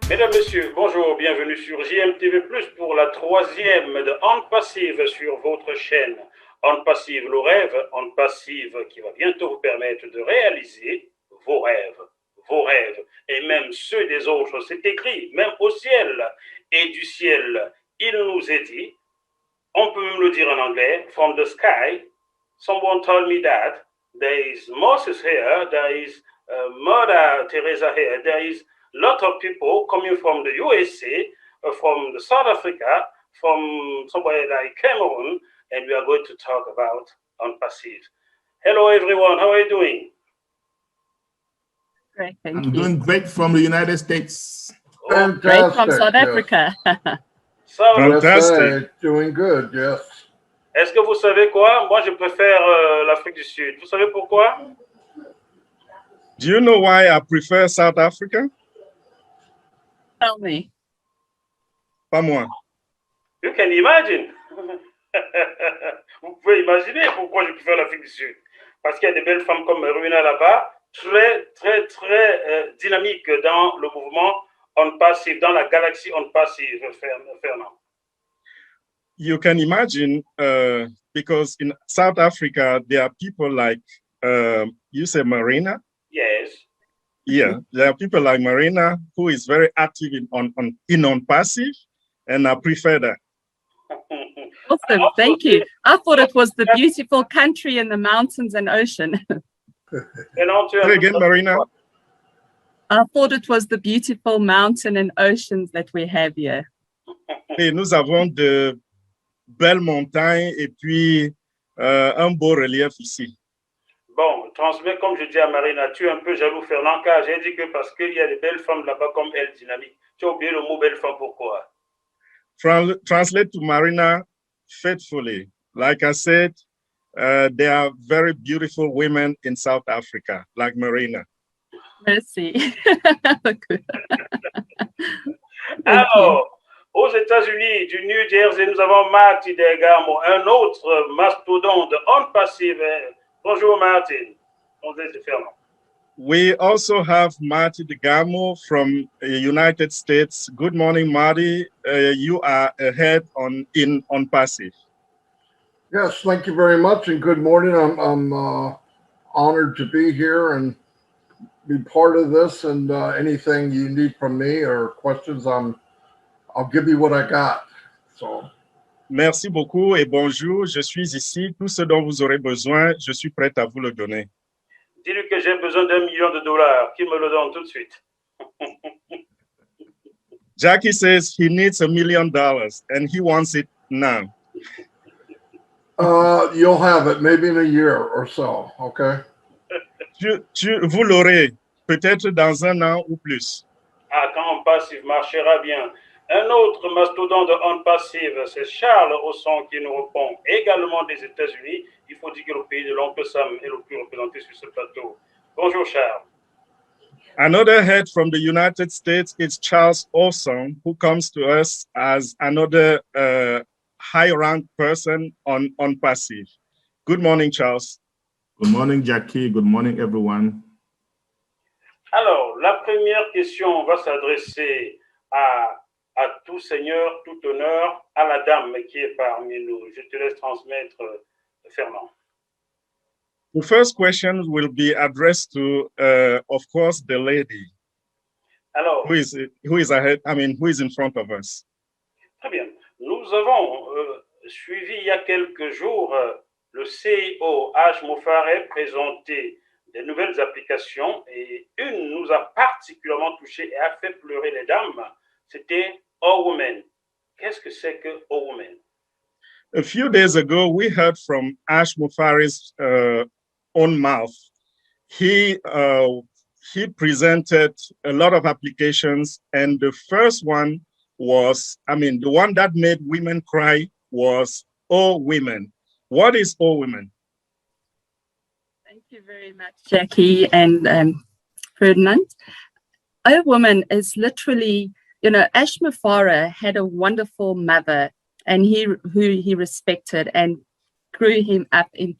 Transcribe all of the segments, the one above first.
Mesdames, Messieurs, bonjour, bienvenue sur JMTV+, pour la troisième de Onde Passive sur votre chaîne. Onde Passive, le rêve, Onde Passive qui va bientôt vous permettre de réaliser vos rêves, et même ceux des autres. C'est écrit, même au ciel, et du ciel, il nous est dit, on peut même le dire en anglais, from the sky, someone told me that, there is Moses here, there is Mother Teresa here, there is lot of people coming from the USA, from the South Africa, from somewhere like Cameroon, and we are going to talk about Onde Passive. Hello, everyone. How are you doing? Great, thank I'm you. doing great from the United States. Great from South Africa. Fantastic. Doing good, yes. Est-ce que vous savez quoi? Moi, je préfère l'Afrique du Sud. Vous savez pourquoi? Do you know why I prefer South Africa? Tell me. Pas moi. You can imagine. Vous pouvez imaginer pourquoi je préfère l'Afrique du Sud. Parce qu'il y a des belles femmes comme Ruina là-bas, très dynamiques dans le mouvement Onde Passive, dans la galaxie Onde Passive, Fernand. You can imagine, because in South Africa, there are people like, you say Marina? Yes. Yeah, there are people like Marina who is very active in Onde Passive, and I prefer that. Awesome, thank you. I thought it was the beautiful country and the mountains and ocean. Say again, Marina. I thought it was the beautiful mountain and oceans that we have here. Et nous avons de belles montagnes et puis un beau relief ici. Bon, transmets comme je dis à Marina, tu es un peu jaloux, Fernand, car j'ai dit que parce qu'il y a des belles femmes là-bas comme elle, dynamique. Tu as oublié le mot belle femme, pourquoi? Translate to Marina faithfully. Like I said, there are very beautiful women in South Africa, like Marina. Merci. Alors, aux États-Unis, du New Jersey, nous avons Marty Delgamo, un autre mastodonte de Onde Passive. Bonjour, Martin. We also have Marty Delgamo from the United States. Good morning, Marty. You are ahead on Onde Passive. Yes, thank you very much, and good morning. I'm honored to be here and be part of this. And anything you need from me or questions, I'll give you what I got. So. Merci beaucoup et bonjour. Je suis ici. Tout ce dont vous aurez besoin, je suis prêt à vous le donner. Dis-lui que j'ai besoin $1 million, qu'il me le donne tout de suite. Jackie says he needs $1 million and he wants it now. You'll have it maybe in a year or so, okay? Vous l'aurez peut-être dans un an ou plus. Ah, quand on passive marchera bien. Un autre mastodonte de Onde Passive, c'est Charles Osson qui nous répond, également des États-Unis. Il faut dire que le pays de l'oncle Sam est le plus représenté sur ce plateau. Bonjour, Charles. Another head from the United States is Charles Osson, who comes to us as another high-ranked person on Onde Passive. Good morning, Charles. Good morning, Jackie. Good morning, everyone. Alors, la première question va s'adresser à tout seigneur, tout honneur, à la dame qui est parmi nous. Je te laisse transmettre, Fernand. The first question will be addressed to, of course, the lady. Alors, who is ahead? I mean, who is in front of us? Très bien. Nous avons suivi il y a quelques jours le CIO H. Mofare présenter des nouvelles applications et une nous a particulièrement touché et a fait pleurer les dames. C'était O-Woman. Qu'est-ce que c'est que O-Woman? A few days ago, we heard from Ash Mofare's own mouth. He presented a lot of applications, and the first one was, the one that made women cry was O-Women. What is O-Women? Thank you very much, Jackie and Ferdinand. O-Woman is literally, Ash Mofare had a wonderful mother and who he respected and grew him up in,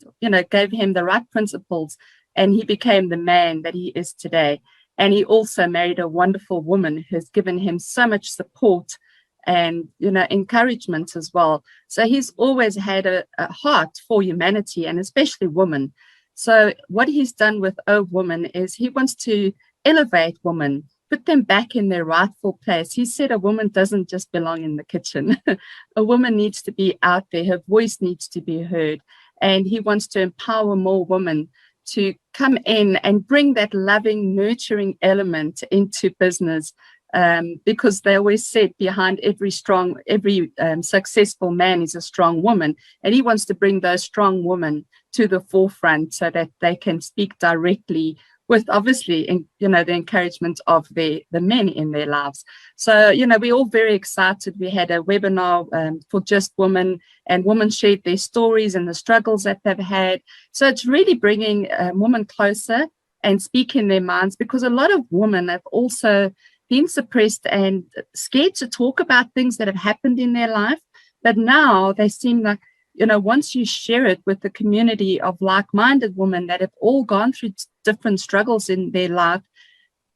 gave him the right principles, and he became the man that he is today. And he also married a wonderful woman who has given him so much support and, you know, encouragement as well. So he's always had a heart for humanity and especially women. So what he's done with O Woman is he wants to elevate women, put them back in their rightful place. He said a woman doesn't just belong in the kitchen. A woman needs to be out there. Her voice needs to be heard. And he wants to empower more women to come in and bring that loving, nurturing element into business. Because they always said behind every successful man is a strong woman. And he wants to bring those strong women to the forefront so that they can speak directly with, obviously, you know, the encouragement of the men in their lives. So, you know, we're all very excited. We had a webinar for just women, and women shared their stories and the struggles that they've had. So it's really bringing women closer and speaking their minds, because a lot of women have also been suppressed and scared to talk about things that have happened in their life. But now they seem like, you know, once you share it with the community of like-minded women that have all gone through different struggles in their life,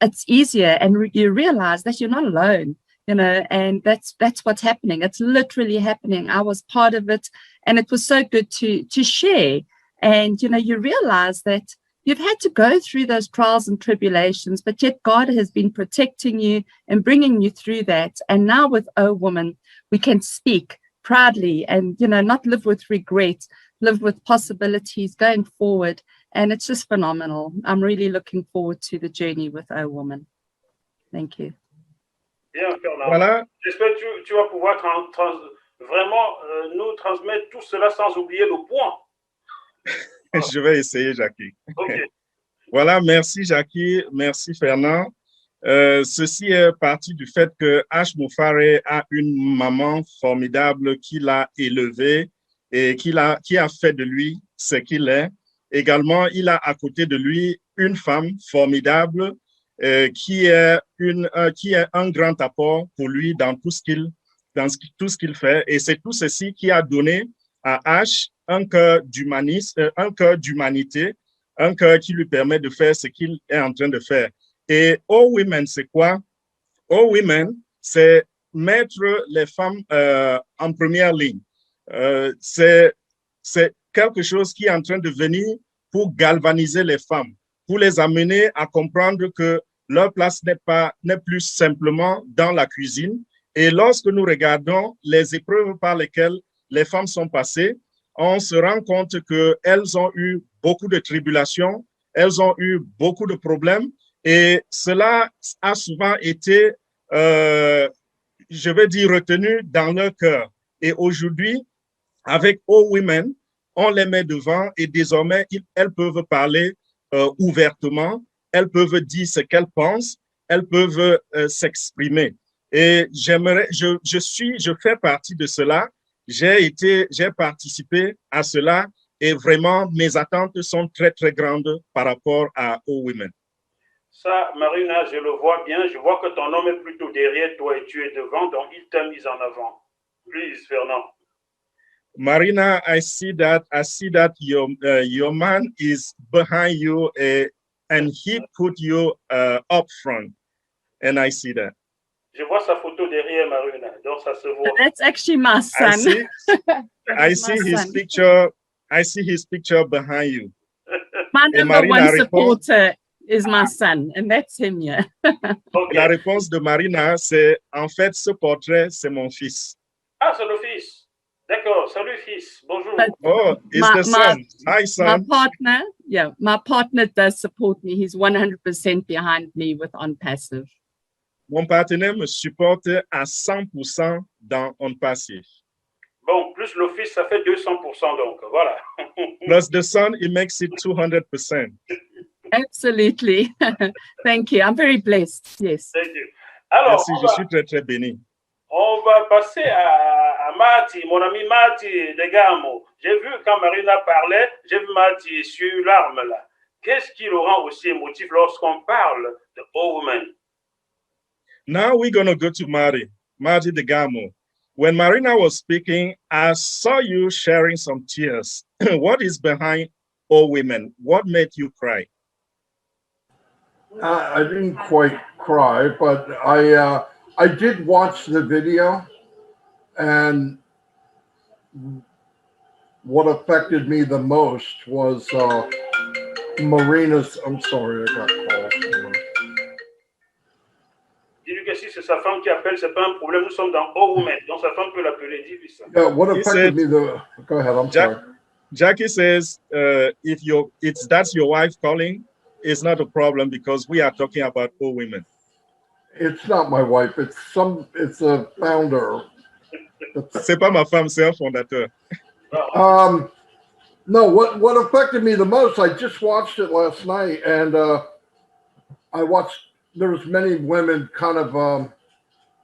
it's easier, and you realize that you're not alone, you know, and that's what's happening. It's literally happening. I was part of it, and it was so good to share. And, you know, you realize that you've had to go through those trials and tribulations, but yet God has been protecting you and bringing you through that. And now with O Woman, we can speak proudly and, you know, not live with regret, live with possibilities going forward. And it's just phenomenal. I'm really looking forward to the journey with O Woman. Thank you. Bien, Fernand. Voilà. J'espère que tu vas pouvoir vraiment nous transmettre tout cela sans oublier le point. Je vais essayer, Jackie. Okay. Voilà, merci Jackie, merci Fernand. Ceci est parti du fait que Ash Mufare a une maman formidable qui l'a élevé et qui a fait de lui ce qu'il est. Également, il a à côté de lui une femme formidable qui est un grand apport pour lui dans tout ce qu'il fait. Et c'est tout ceci qui a donné à Ash un cœur d'humanité, un cœur qui lui permet de faire ce qu'il est en train de faire. Et O Women, c'est quoi? O Women, c'est mettre les femmes en première ligne. C'est quelque chose qui est en train de venir pour galvaniser les femmes, pour les amener à comprendre que leur place n'est plus simplement dans la cuisine. Et lorsque nous regardons les épreuves par lesquelles les femmes sont passées, on se rend compte qu'elles ont eu beaucoup de tribulations, elles ont eu beaucoup de problèmes, et cela a souvent été, je vais dire, retenu dans leur cœur. Et aujourd'hui, avec O Women, on les met devant et désormais, elles peuvent parler ouvertement, elles peuvent dire ce qu'elles pensent, elles peuvent s'exprimer. Et je fais partie de cela. J'ai participé à cela et vraiment, mes attentes sont très, très grandes par rapport à O Women. Ça, Marina, je le vois bien. Je vois que ton homme est plutôt derrière toi et tu es devant, donc il t'a mis en avant. Please, Fernand. Marina, I see that your man is behind you and he put you up front. And I see that. Je vois sa photo derrière, Marina, donc ça se voit. That's actually my son. I see his picture. I see his picture behind you. My number one supporter is my son, and that's him here. Okay. La réponse de Marina, c'est en fait ce portrait, c'est mon fils. Ah, c'est le fils. D'accord, salut fils. Bonjour. Oh, it's the son. Hi, son. My partner does support me. He's 100% behind me with On Passive. Mon partenaire me supporte à 100% dans On Passive. Bon, plus le fils, ça fait 200% donc, voilà. Plus the son, it makes it 200%. Absolutely. Thank you. I'm very blessed. Yes. Thank you. Alors, merci, je suis très, très béni. On va passer à Mati, mon ami Mati de Gamo. J'ai vu quand Marina parlait, j'ai vu Mati sur l'arme là. Qu'est-ce qui le rend aussi émotif lorsqu'on parle de O Woman? Now we're going to go to Mati de Gamo. When Marina was speaking, I saw you sharing some tears. What is behind O Women? What made you cry? I didn't quite cry, but I did watch the video, and what affected me the most was Marina's. I'm sorry, I got called. Dis-lui que si c'est sa femme qui appelle, c'est pas un problème. Nous sommes dans All Women, donc sa femme peut l'appeler. Dis-lui ça. Yeah, what He affected said- me the. Go ahead. I'm Jack- sorry. Jackie says, if that's your wife calling, it's not a problem because we are talking about all women. It's not my wife. It's a founder. C'est pas ma femme, c'est un fondateur. No, what affected me the most, I just watched it last night, and I watched, there's many women kind of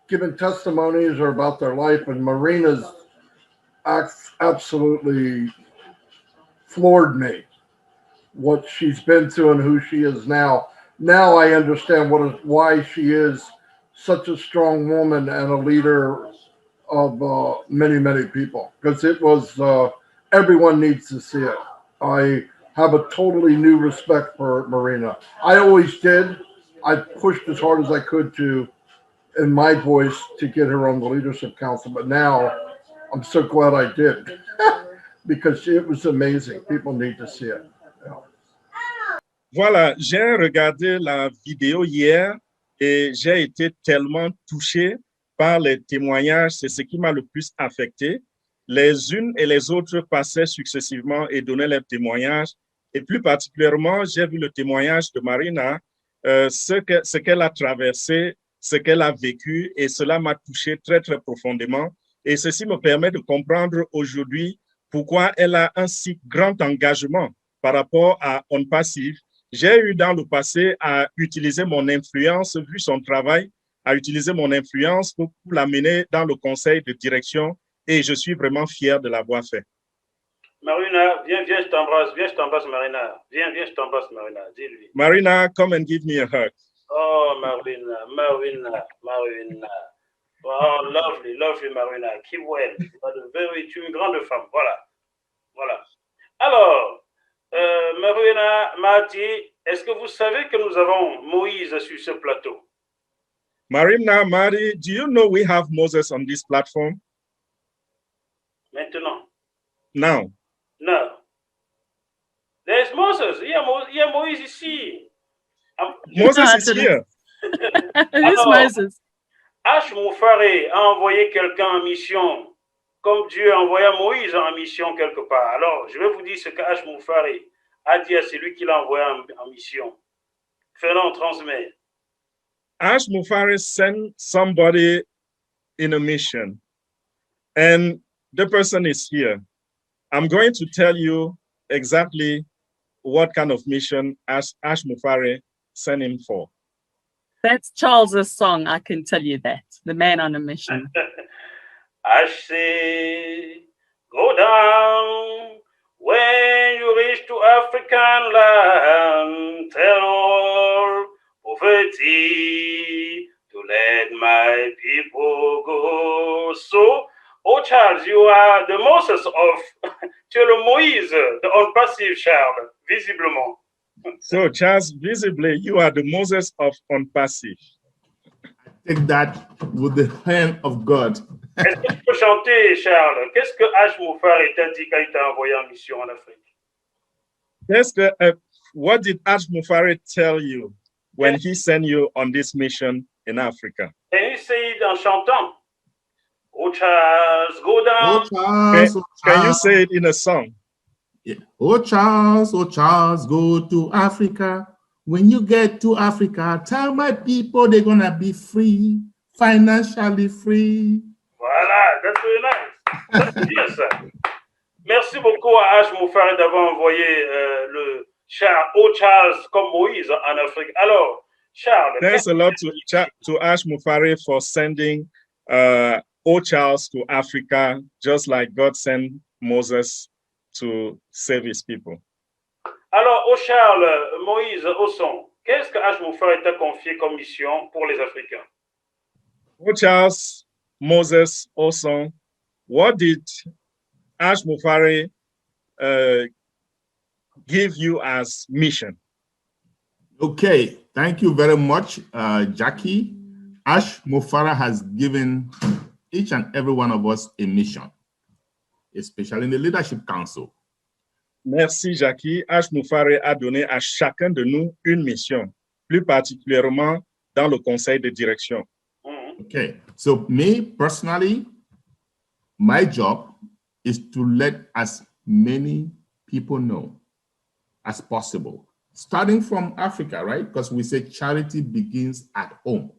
giving testimonies or about their life, and Marina's absolutely floored me, what she's been through and who she is now. Now I understand why she is such a strong woman and a leader of many, many people, because it was, everyone needs to see it. I have a totally new respect for Marina. I always did. I pushed as hard as I could in my voice, to get her on the leadership council, but now I'm so glad I did because it was amazing. People need to see it. Voilà, j'ai regardé la vidéo hier et j'ai été tellement touché par les témoignages. C'est ce qui m'a le plus affecté. Les unes et les autres passaient successivement et donnaient leurs témoignages. Et plus particulièrement, j'ai vu le témoignage de Marina, ce qu'elle a traversé, ce qu'elle a vécu, et cela m'a touché très, très profondément. Et ceci me permet de comprendre aujourd'hui pourquoi elle a un si grand engagement par rapport à On Passive. J'ai eu dans le passé à utiliser mon influence, vu son travail, à utiliser mon influence pour l'amener dans le conseil de direction, et je suis vraiment fier de l'avoir fait. Marina, viens, je t'embrasse, Marina. Viens, je t'embrasse, Marina. Dis-lui. Marina, come and give me a hug. Oh, Marina. Oh, lovely, Marina. Keep well. Tu es une grande femme. Voilà. Alors, Marina m'a dit, est-ce que vous savez que nous avons Moïse sur ce plateau? Marina, Mari, do you know we have Moses on this platform? Maintenant. Now. No. There's Moses. Il y a Moïse ici. Moses is here. Who's Moses? H. Moufaré a envoyé quelqu'un en mission, comme Dieu a envoyé Moïse en mission quelque part. Alors, je vais vous dire ce que H. Moufaré a dit à celui qui l'a envoyé en mission. Fernand transmet. Ash Mufari sent somebody in a mission, and the person is here. I'm going to tell you exactly what kind of mission Ash Mufari sent him for. That's Charles's song, I can tell you that. The Man on a Mission. HC, go down when you reach to African land. Tell all poverty to let my people go. So, oh Charles, you are the Moses of, tu es le Moïse de On Passive, Charles, visiblement. So, Charles, visibly, you are the Moses of On Passive. Take that with the hand of God. Est-ce que tu peux chanter, Charles? Qu'est-ce que H. Moufaré t'a dit quand il t'a envoyé en mission en Afrique? What did Ash Mufari tell you when he sent you on this mission in Africa? Et il s'est en chantant. Oh Charles, go down. Can you say it in a song? Yeah. Oh Charles, go to Africa. When you get to Africa, tell my people they're gonna be free, financially free. Voilà, that's very nice. C'est bien ça. Merci beaucoup à H. Moufaré d'avoir envoyé le Charles comme Moïse en Afrique. Alors, Charles. Thanks a lot to Ash Mufari for sending Charles to Africa, just like God sent Moses to save his people. Alors, Charles, Moïse, Osson, qu'est-ce que H. Moufaré t'a confié comme mission pour les Africains? Charles, Moses, Osson, what did Ash Mufari give you as mission? Okay, thank you very much, Jackie. Ash Mufara has given each and every one of us a mission, especially in the Leadership Council. Merci, Jackie. H. Moufare a donné à chacun de nous une mission, plus particulièrement dans le conseil de direction. Okay, so me personally, my job is to let as many people know as possible, starting from Africa, right? Because we say charity begins at home,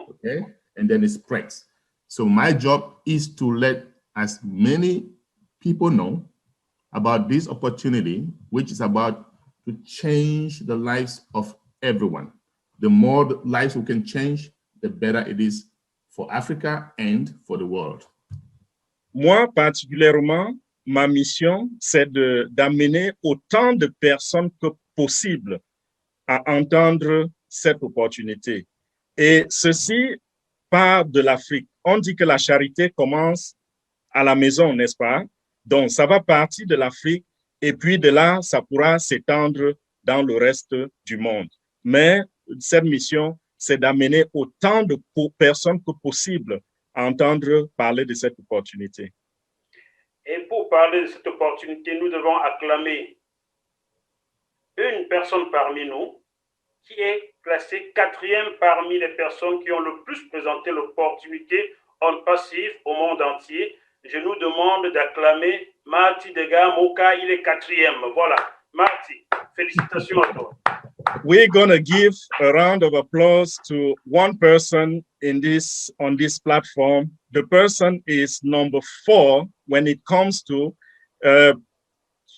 okay? And then it spreads. So my job is to let as many people know about this opportunity, which is about to change the lives of everyone. The more lives we can change, the better it is for Africa and for the world. Moi, particulièrement, ma mission, c'est d'amener autant de personnes que possible à entendre cette opportunité. Et ceci part de l'Afrique. On dit que la charité commence à la maison, n'est-ce pas? Donc, ça va partir de l'Afrique et puis de là, ça pourra s'étendre dans le reste du monde. Mais cette mission, c'est d'amener autant de personnes que possible à entendre parler de cette opportunité. Et pour parler de cette opportunité, nous devons acclamer une personne parmi nous qui est classée 4e parmi les personnes qui ont le plus présenté l'opportunité en passif au monde entier. Je nous demande d'acclamer Marty Dega Moka, il est 4e. Voilà, Marty, félicitations à toi. We're going to give a round of applause to one person on this platform. The person is number 4 when it comes to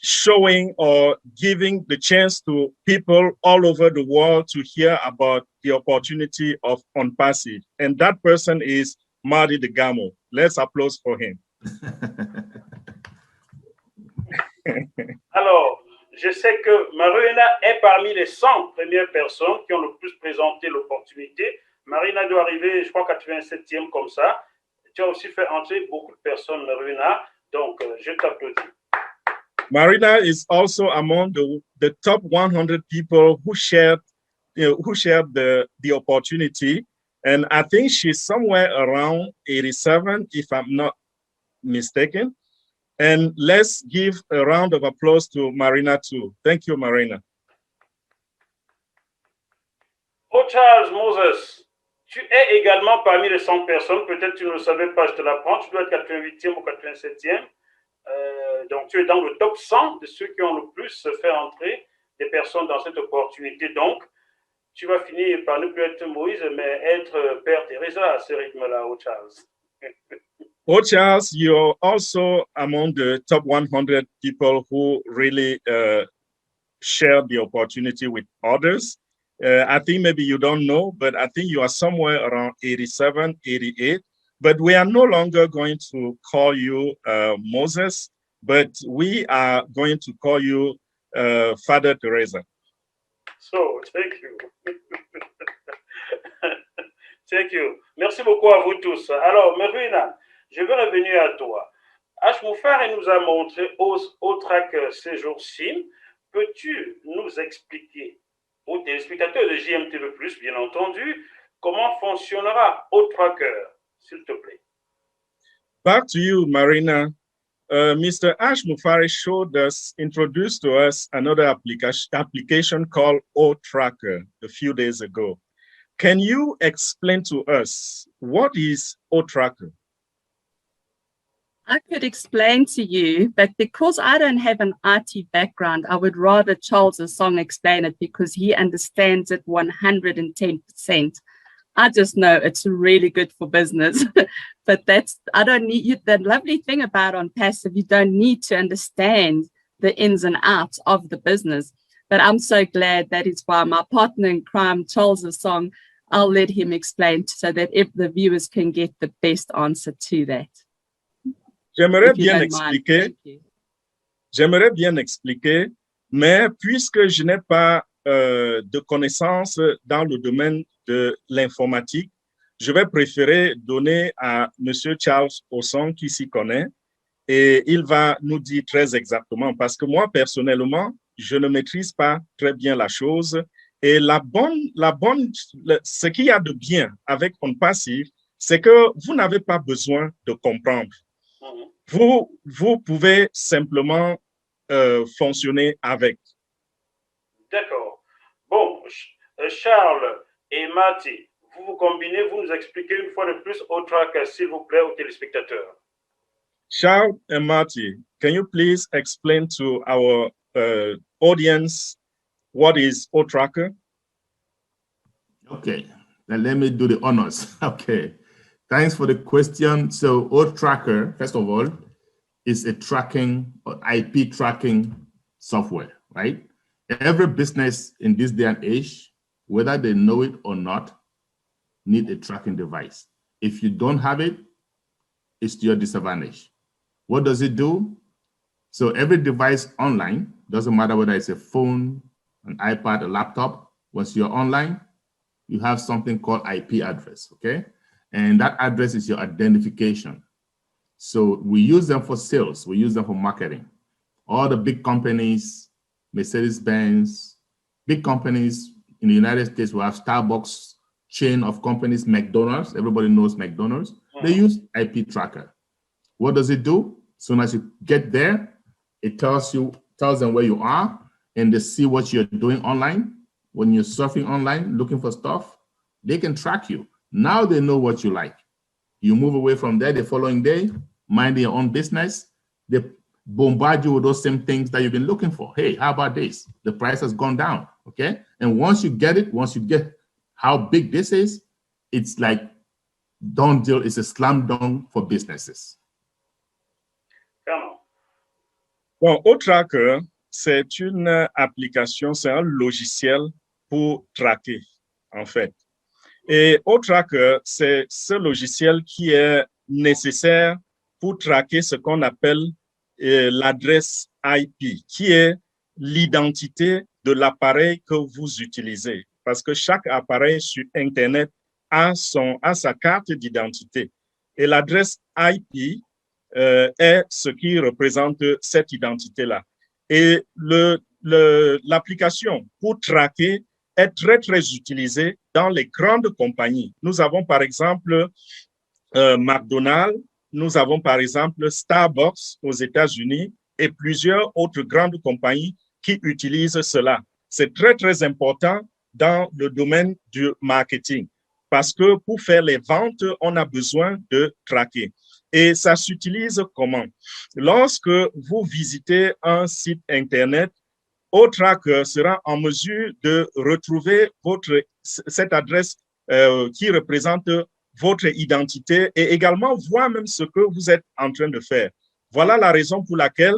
showing or giving the chance to people all over the world to hear about the opportunity of OnPassive. And that person is Marty Degamo. Let's applaud for him. Alors, je sais que Marina est parmi les 100 premières personnes qui ont le plus présenté l'opportunité. Marina doit arriver, je crois, 87e comme ça. Tu as aussi fait entrer beaucoup de personnes, Marina. Donc, je t'applaudis. Marina is also among the top 100 people who shared the opportunity. And I think she's somewhere around 87, if I'm not mistaken. And let's give a round of applause to Marina too. Thank you, Marina. Oh, Charles Moses, tu es également parmi les 100 personnes. Peut-être tu ne le savais pas, je te l'apprends. Tu dois être 88e ou 87e. Donc, tu es dans le top 100 de ceux qui ont le plus fait entrer des personnes dans cette opportunité. Donc, tu vas finir par ne plus être Moïse, mais être Père Teresa à ce rythme-là, oh Charles. Oh, Charles, you're also among the top 100 people who really share the opportunity with others. I think maybe you don't know, but I think you are somewhere around 87, 88. But we are no longer going to call you Moses, but we are going to call you Father Teresa. So, thank you. Thank you. Merci beaucoup à vous tous. Alors, Mervina, je veux revenir à toi. H. Moufare nous a montré au track ces jours-ci. Peux-tu nous expliquer, aux téléspectateurs de JMTV+, bien entendu, comment fonctionnera OTracker, s'il te plaît? Back to you, Marina. Mr. Ash Moufare introduced to us another application called OTracker a few days ago. Can you explain to us what is OTracker? I could explain to you, but because I don't have an IT background, I would rather Charles Song explain it because he understands it 110%. I just know it's really good for business, but I don't need you. The lovely thing about OnPassive, you don't need to understand the ins and outs of the business. But I'm so glad that is why my partner in crime, Charles Song, I'll let him explain so that if the viewers can get the best answer to that. J'aimerais bien expliquer, mais puisque je n'ai pas de connaissances dans le domaine de l'informatique, je vais préférer donner à M. Charles Osson qui s'y connaît et il va nous dire très exactement parce que moi, personnellement, je ne maîtrise pas très bien la chose Et ce qu'il y a de bien avec OnPassive, c'est que vous n'avez pas besoin de comprendre. Vous pouvez simplement fonctionner avec. D'accord. Bon, Charles et Mati, vous combinez, vous nous expliquez une fois de plus OTRAC, s'il vous plaît, aux téléspectateurs. Charles and Marty, can you please explain to our audience what is OTRACKer? Okay, now let me do the honors. Okay, thanks for the question. So OTRACKer, first of all, is a tracking or IP tracking software, right? Every business in this day and age, whether they know it or not, need a tracking device. If you don't have it, it's to your disadvantage. What does it do? So every device online, doesn't matter whether it's a phone, an iPad, a laptop, once you're online, you have something called IP address, okay? And that address is your identification. So we use them for sales, we use them for marketing. All the big companies, Mercedes-Benz, big companies in the United States, we have Starbucks, chain of companies, McDonald's, everybody knows McDonald's. They use IP tracker. What does it do? As soon as you get there, it tells them where you are, and they see what you're doing online. When you're surfing online, looking for stuff, they can track you. Now they know what you like. You move away from there the following day, mind your own business. They bombard you with those same things that you've been looking for. Hey, how about this? The price has gone down, okay? And once you get it, once you get how big this is, it's like done deal. It's a slam dunk for businesses. Bon, OTRACKer, c'est une application, c'est un logiciel pour traquer, en fait. Et OTRACKer, c'est ce logiciel qui est nécessaire pour traquer ce qu'on appelle l'adresse IP, qui est l'identité de l'appareil que vous utilisez. Parce que chaque appareil sur Internet a sa carte d'identité. Et l'adresse IP est ce qui représente cette identité-là. Et l'application pour traquer est très, très utilisée dans les grandes compagnies. Nous avons par exemple McDonald's, nous avons par exemple Starbucks aux États-Unis et plusieurs autres grandes compagnies qui utilisent cela. C'est très, très important dans le domaine du marketing parce que pour faire les ventes, on a besoin de traquer. Et ça s'utilise comment? Lorsque vous visitez un site Internet, OTRACKer sera en mesure de retrouver cette adresse qui représente votre identité et également voir même ce que vous êtes en train de faire. Voilà la raison pour laquelle,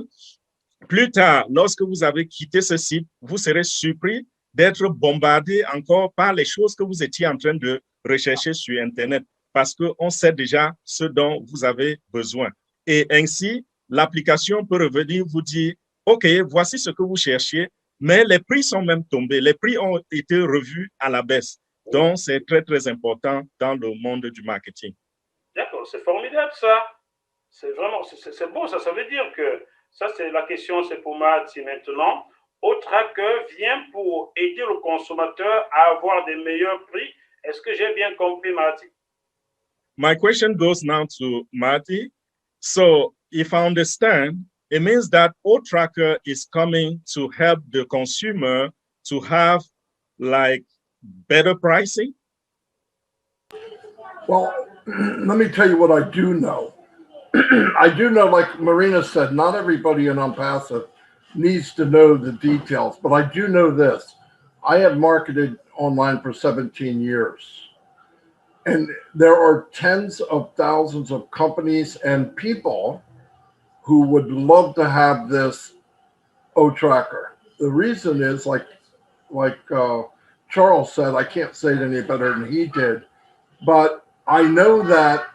plus tard, lorsque vous avez quitté ce site, vous serez surpris d'être bombardé encore par les choses que vous étiez en train de rechercher sur Internet parce qu'on sait déjà ce dont vous avez besoin. Et ainsi, l'application peut revenir vous dire, OK, voici ce que vous cherchiez, mais les prix sont même tombés. Les prix ont été revus à la baisse. Donc, c'est très, très important dans le monde du marketing. D'accord, c'est formidable ça. C'est vraiment, c'est beau ça. Ça veut dire que, ça c'est la question, c'est pour Mati maintenant. OTRACKer vient pour aider le consommateur à avoir des meilleurs prix. Est-ce que j'ai bien compris, Mati? My question goes now to Marty. So if I understand, it means that OTRACKer is coming to help the consumer to have like better pricing? Well, let me tell you what I do know. I do know, like Marina said, not everybody in OnPassive needs to know the details, but I do know this. I have marketed online for 17 years. And there are tens of thousands of companies and people who would love to have this OTRACKer. The reason is, like Charles said, I can't say it any better than he did, but I know that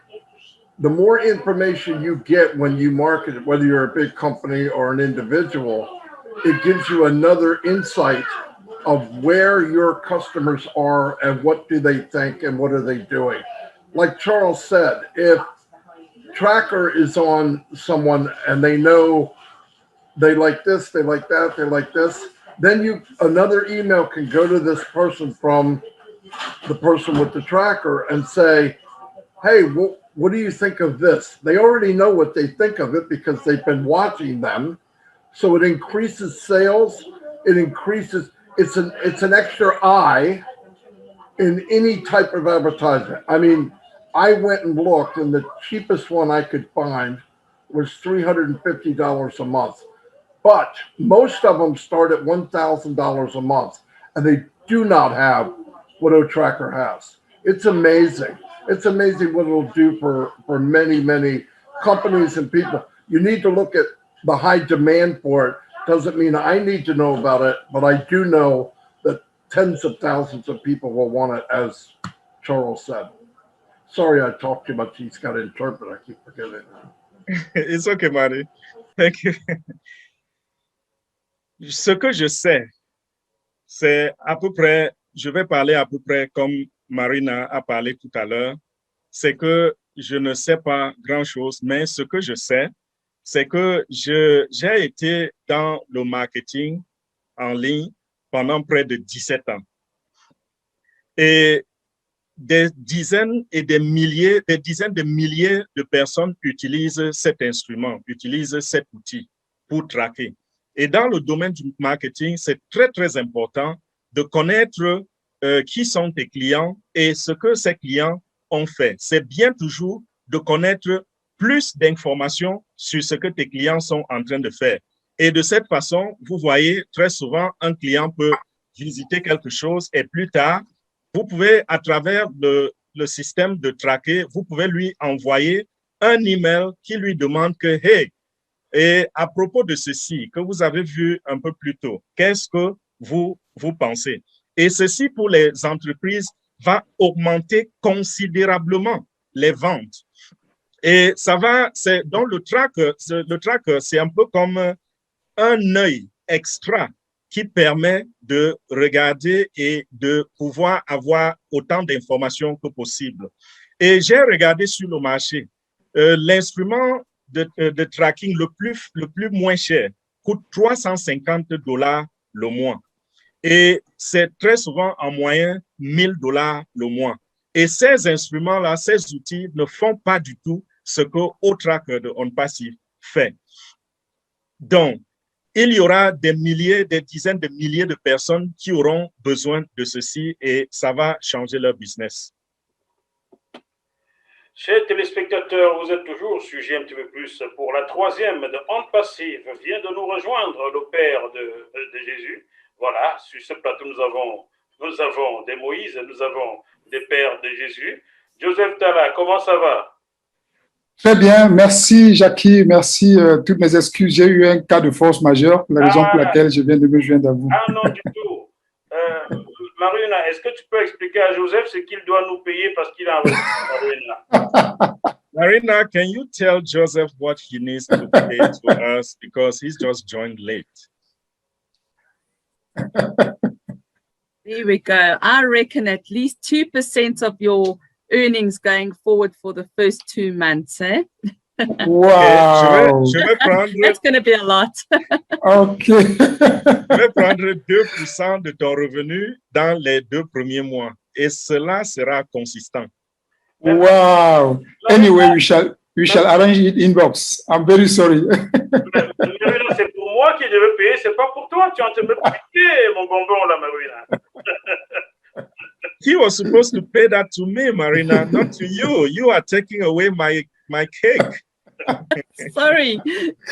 the more information you get when you market it, whether you're a big company or an individual, it gives you another insight of where your customers are and what do they think and what are they doing. Like Charles said, if Tracker is on someone and they know they like this, they like that, they like this, then another email can go to this person from the person with the tracker and say, hey, what do you think of this? They already know what they think of it because they've been watching them. So it increases sales. It increases, it's an extra eye in any type of advertisement. I mean, I went and looked, and the cheapest one I could find was $350 a month. But most of them start at $1,000 a month, and they do not have what OTracker has. It's amazing. It's amazing what it'll do for many, many companies and people. You need to look at the high demand for it. Doesn't mean I need to know about it, but I do know that tens of thousands of people will want it, as Charles said. Sorry, I talked too much. He's got to interpret. I keep forgetting. It's okay, Marie. Thank you. Ce que je sais, c'est à peu près, je vais parler à peu près comme Marina a parlé tout à l'heure, c'est que je ne sais pas grand-chose, mais ce que je sais, c'est que j'ai été dans le marketing en ligne pendant près de 17 ans. Et des dizaines de milliers de personnes utilisent cet instrument, utilisent cet outil pour traquer. Et dans le domaine du marketing, c'est très, très important de connaître qui sont tes clients et ce que ces clients ont fait. C'est bien toujours de connaître plus d'informations sur ce que tes clients sont en train de faire. Et de cette façon, vous voyez, très souvent, un client peut visiter quelque chose et plus tard, vous pouvez, à travers le système de traquer, vous pouvez lui envoyer un email qui lui demande que, hey, et à propos de ceci que vous avez vu un peu plus tôt, qu'est-ce que vous pensez? Et ceci, pour les entreprises, va augmenter considérablement les ventes. Et ça va, donc le tracker, c'est un peu comme un œil extra qui permet de regarder et de pouvoir avoir autant d'informations que possible. Et j'ai regardé sur le marché, l'instrument de tracking le plus moins cher coûte $350 le mois. Et c'est très souvent en moyenne $1,000 le mois. Et ces instruments-là, ces outils ne font pas du tout ce que OTracker de OnPassive fait. Donc, il y aura des dizaines de milliers de personnes qui auront besoin de ceci et ça va changer leur business. Chers téléspectateurs, vous êtes toujours sur GMTV+. Pour la troisième de OnPassive vient de nous rejoindre le Père de Jésus. Voilà, sur ce plateau, nous avons des Moïse, nous avons des Pères de Jésus. Joseph Talla, comment ça va? Très bien, merci Jackie, merci. Toutes mes excuses, j'ai eu un cas de force majeure, la raison pour laquelle je viens de me joindre à vous. Ah non, du tout. Marina, est-ce que tu peux expliquer à Joseph ce qu'il doit nous payer parce qu'il a Marina? Marina, can you tell Joseph what he needs to pay to us because he's just joined late? There we go. I reckon at least 2% of your earnings going forward for the first 2 months, eh? Wow. Okay, je vais prendre, That's going to be a lot. Okay. je vais prendre 2% de ton revenu dans les 2 premiers mois et cela sera consistant. Wow. Anyway, we shall arrange it inbox. I'm very sorry. C'est pour moi qui devais payer, c'est pas pour toi. Tu es en train de me piquer, mon bonbon, là, Marina. He was supposed to pay that to me, Marina, not to you. You are taking away my cake. Sorry.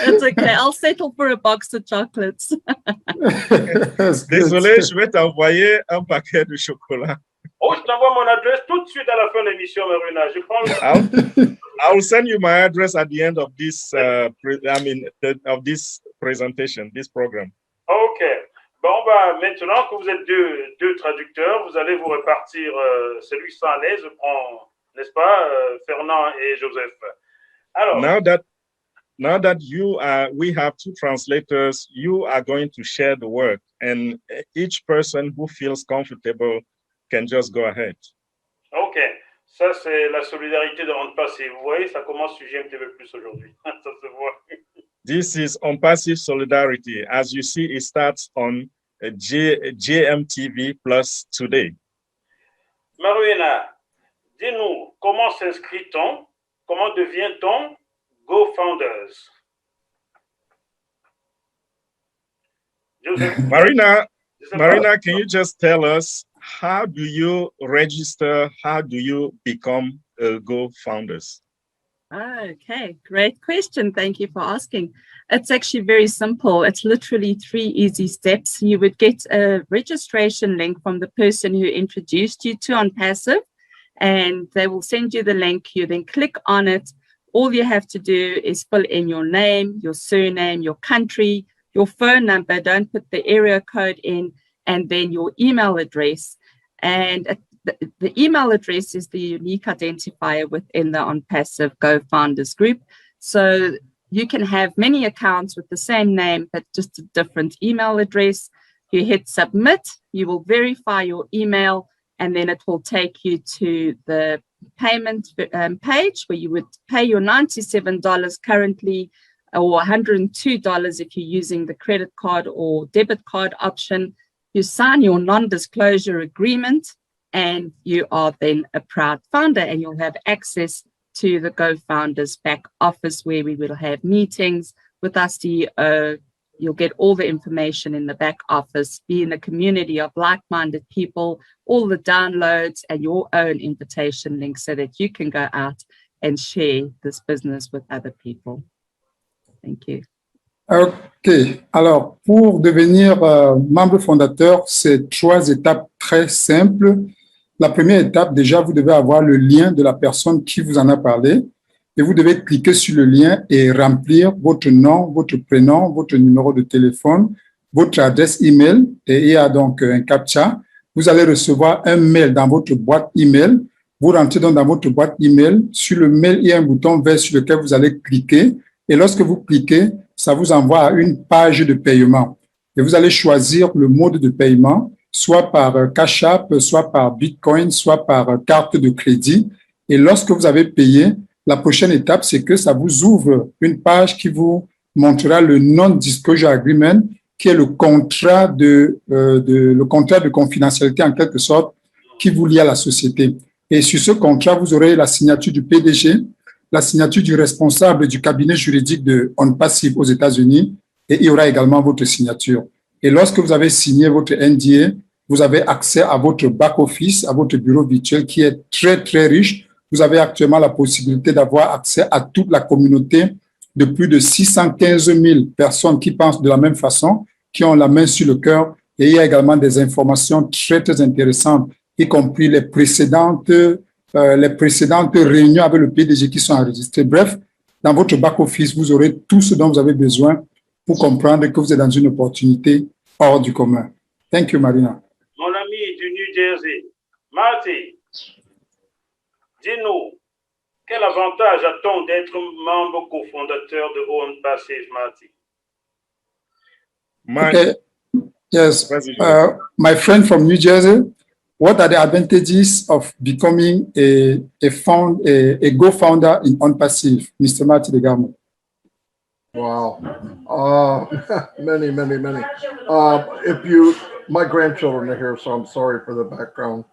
That's okay. I'll settle for a box of chocolates. Désolé, je vais t'envoyer un paquet de chocolat. Oh, je t'envoie mon adresse tout de suite à la fin de l'émission, Marina. Je prends I'll send you my address at the end of this, of this presentation, this program. OK. Bon, bah, maintenant que vous êtes deux traducteurs, vous allez vous répartir celui qui sent à l'aise. Je prends, n'est-ce pas, Fernand et Joseph. Alors, now that we have 2 translators, you are going to share the work, and each person who feels comfortable can just go ahead. OK. Ça, c'est la solidarité de OnPassive. Vous voyez, ça commence sur GMTV+ aujourd'hui. Ça se voit. This is OnPassive solidarity. As you see, it starts on GMTV Plus today. Marina, dis-nous, comment s'inscrit-on? Comment devient-on GoFounders? Joseph, Marina, Joseph, Marina, can you just tell us, how do you register? How do you become GoFounders? Okay, great question. Thank you for asking. It's actually very simple. It's literally 3 easy steps. You would get a registration link from the person who introduced you to OnPassive, and they will send you the link. You then click on it. All you have to do is fill in your name, your surname, your country, your phone number. Don't put the area code in, and then your email address. And the email address is the unique identifier within the OnPassive GoFounders group. So you can have many accounts with the same name, but just a different email address. You hit submit, you will verify your email, and then it will take you to the payment page where you would pay your $97 currently, or $102 if you're using the credit card or debit card option. You sign your non-disclosure agreement, and you are then a proud founder, and you'll have access to the GoFounders back office where we will have meetings with our CEO. You'll get all the information in the back office, be in a community of like-minded people, all the downloads and your own invitation link so that you can go out and share this business with other people. Thank you. OK. Alors, pour devenir membre fondateur, c'est 3 étapes très simples. La première étape, déjà, vous devez avoir le lien de la personne qui vous en a parlé et vous devez cliquer sur le lien et remplir votre nom, votre prénom, votre numéro de téléphone, votre adresse email, et il y a donc un CAPTCHA. Vous allez recevoir un mail dans votre boîte email. Vous rentrez donc dans votre boîte email. Sur le mail, il y a un bouton vert sur lequel vous allez cliquer. Et lorsque vous cliquez, ça vous envoie à une page de paiement. Et vous allez choisir le mode de paiement, soit par Cash App, soit par Bitcoin, soit par carte de crédit. Et lorsque vous avez payé, la prochaine étape, c'est que ça vous ouvre une page qui vous montrera le Non-Disclosure Agreement, qui est le contrat de confidentialité en quelque sorte qui vous lie à la société. Et sur ce contrat, vous aurez la signature du PDG, la signature du responsable du cabinet juridique de OnPassive aux États-Unis, et il y aura également votre signature. Et lorsque vous avez signé votre NDA, vous avez accès à votre back-office, à votre bureau virtuel qui est très, très riche. Vous avez actuellement la possibilité d'avoir accès à toute la communauté de plus de 615 000 personnes qui pensent de la même façon, qui ont la main sur le cœur. Et il y a également des informations très, très intéressantes, y compris les précédentes réunions avec le PDG qui sont enregistrées. Bref, dans votre back-office, vous aurez tout ce dont vous avez besoin pour comprendre que vous êtes dans une opportunité hors du commun. Thank you, Marina. Mon ami du New Jersey, Marty, dis-nous, quel avantage a-t-on d'être membre cofondateur de OnPassive, Marty? Okay. Yes. My friend from New Jersey, what are the advantages of becoming a GoFounder in OnPassive, Mr. Marty DeGarmo? Wow. Many. My grandchildren are here, so I'm sorry for the background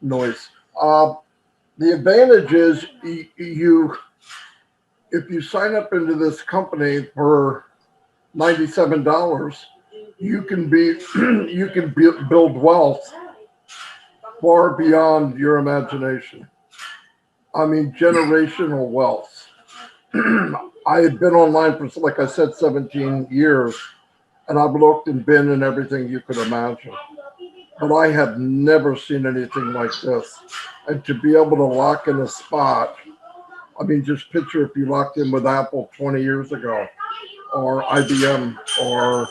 noise. The advantage is if you sign up into this company for $97, you can build wealth far beyond your imagination. I mean, generational wealth. I had been online for, like I said, 17 years, and I've looked and been in everything you could imagine. But I have never seen anything like this. And to be able to lock in a spot, I mean, just picture if you locked in with Apple 20 years ago, or IBM, or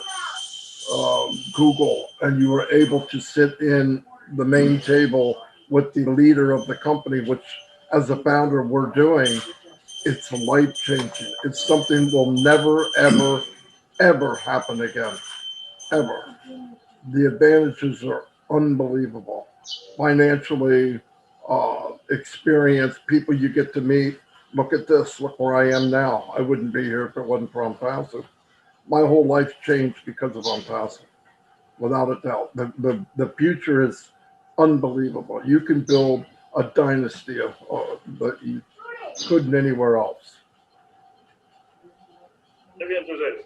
Google, and you were able to sit in the main table with the leader of the company, which as a founder we're doing. It's life-changing. It's something will never, ever happen again, ever. The advantages are unbelievable. Financially, experience, people you get to meet. Look at this, look where I am now. I wouldn't be here if it wasn't for OnPassive. My whole life changed because of OnPassive. without a doubt. The future is unbelievable. You can build a dynasty that you couldn't anywhere else. Très bien, Joseph.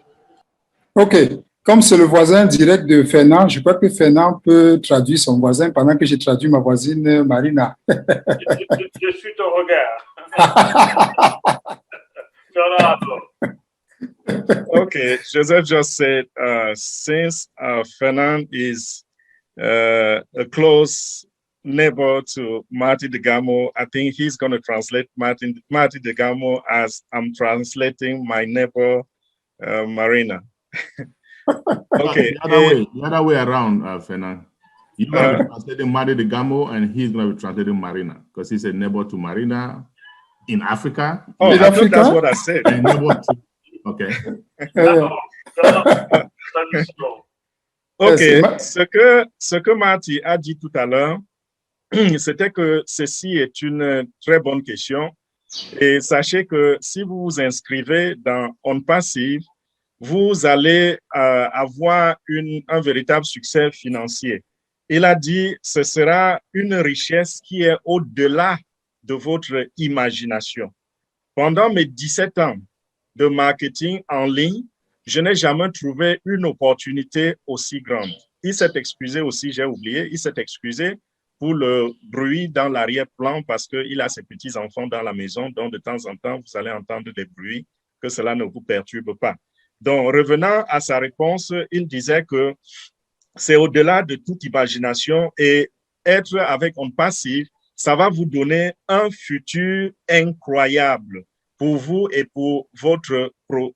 OK. Comme c'est le voisin direct de Fernand, je crois que Fernand peut traduire son voisin pendant que j'ai traduit ma voisine Marina. Je suis ton regard. Fernando. Okay, Joseph just said, since Fernand is a close neighbor to Marty Degamo, I think he's going to translate Marty Degamo as I'm translating my neighbor, Marina. Okay. The other way around, Fernand. You're going to be translating Marty Degamo, and he's going to be translating Marina, because he's a neighbor to Marina in Africa. Oh, In I thought Africa? that's what I said. A neighbor to, okay. OK, c'est ce que Marty a dit tout à l'heure, c'était que ceci est une très bonne question. Et sachez que si vous vous inscrivez dans On Passive, vous allez avoir un véritable succès financier. Il a dit ce sera une richesse qui est au-delà de votre imagination. Pendant mes 17 ans de marketing en ligne, je n'ai jamais trouvé une opportunité aussi grande. Il s'est excusé aussi, j'ai oublié, il s'est excusé pour le bruit dans l'arrière-plan parce qu'il a ses petits-enfants dans la maison, donc de temps en temps, vous allez entendre des bruits, que cela ne vous perturbe pas. Donc, revenant à sa réponse, il disait que c'est au-delà de toute imagination et être avec On Passive, ça va vous donner un futur incroyable pour vous et pour votre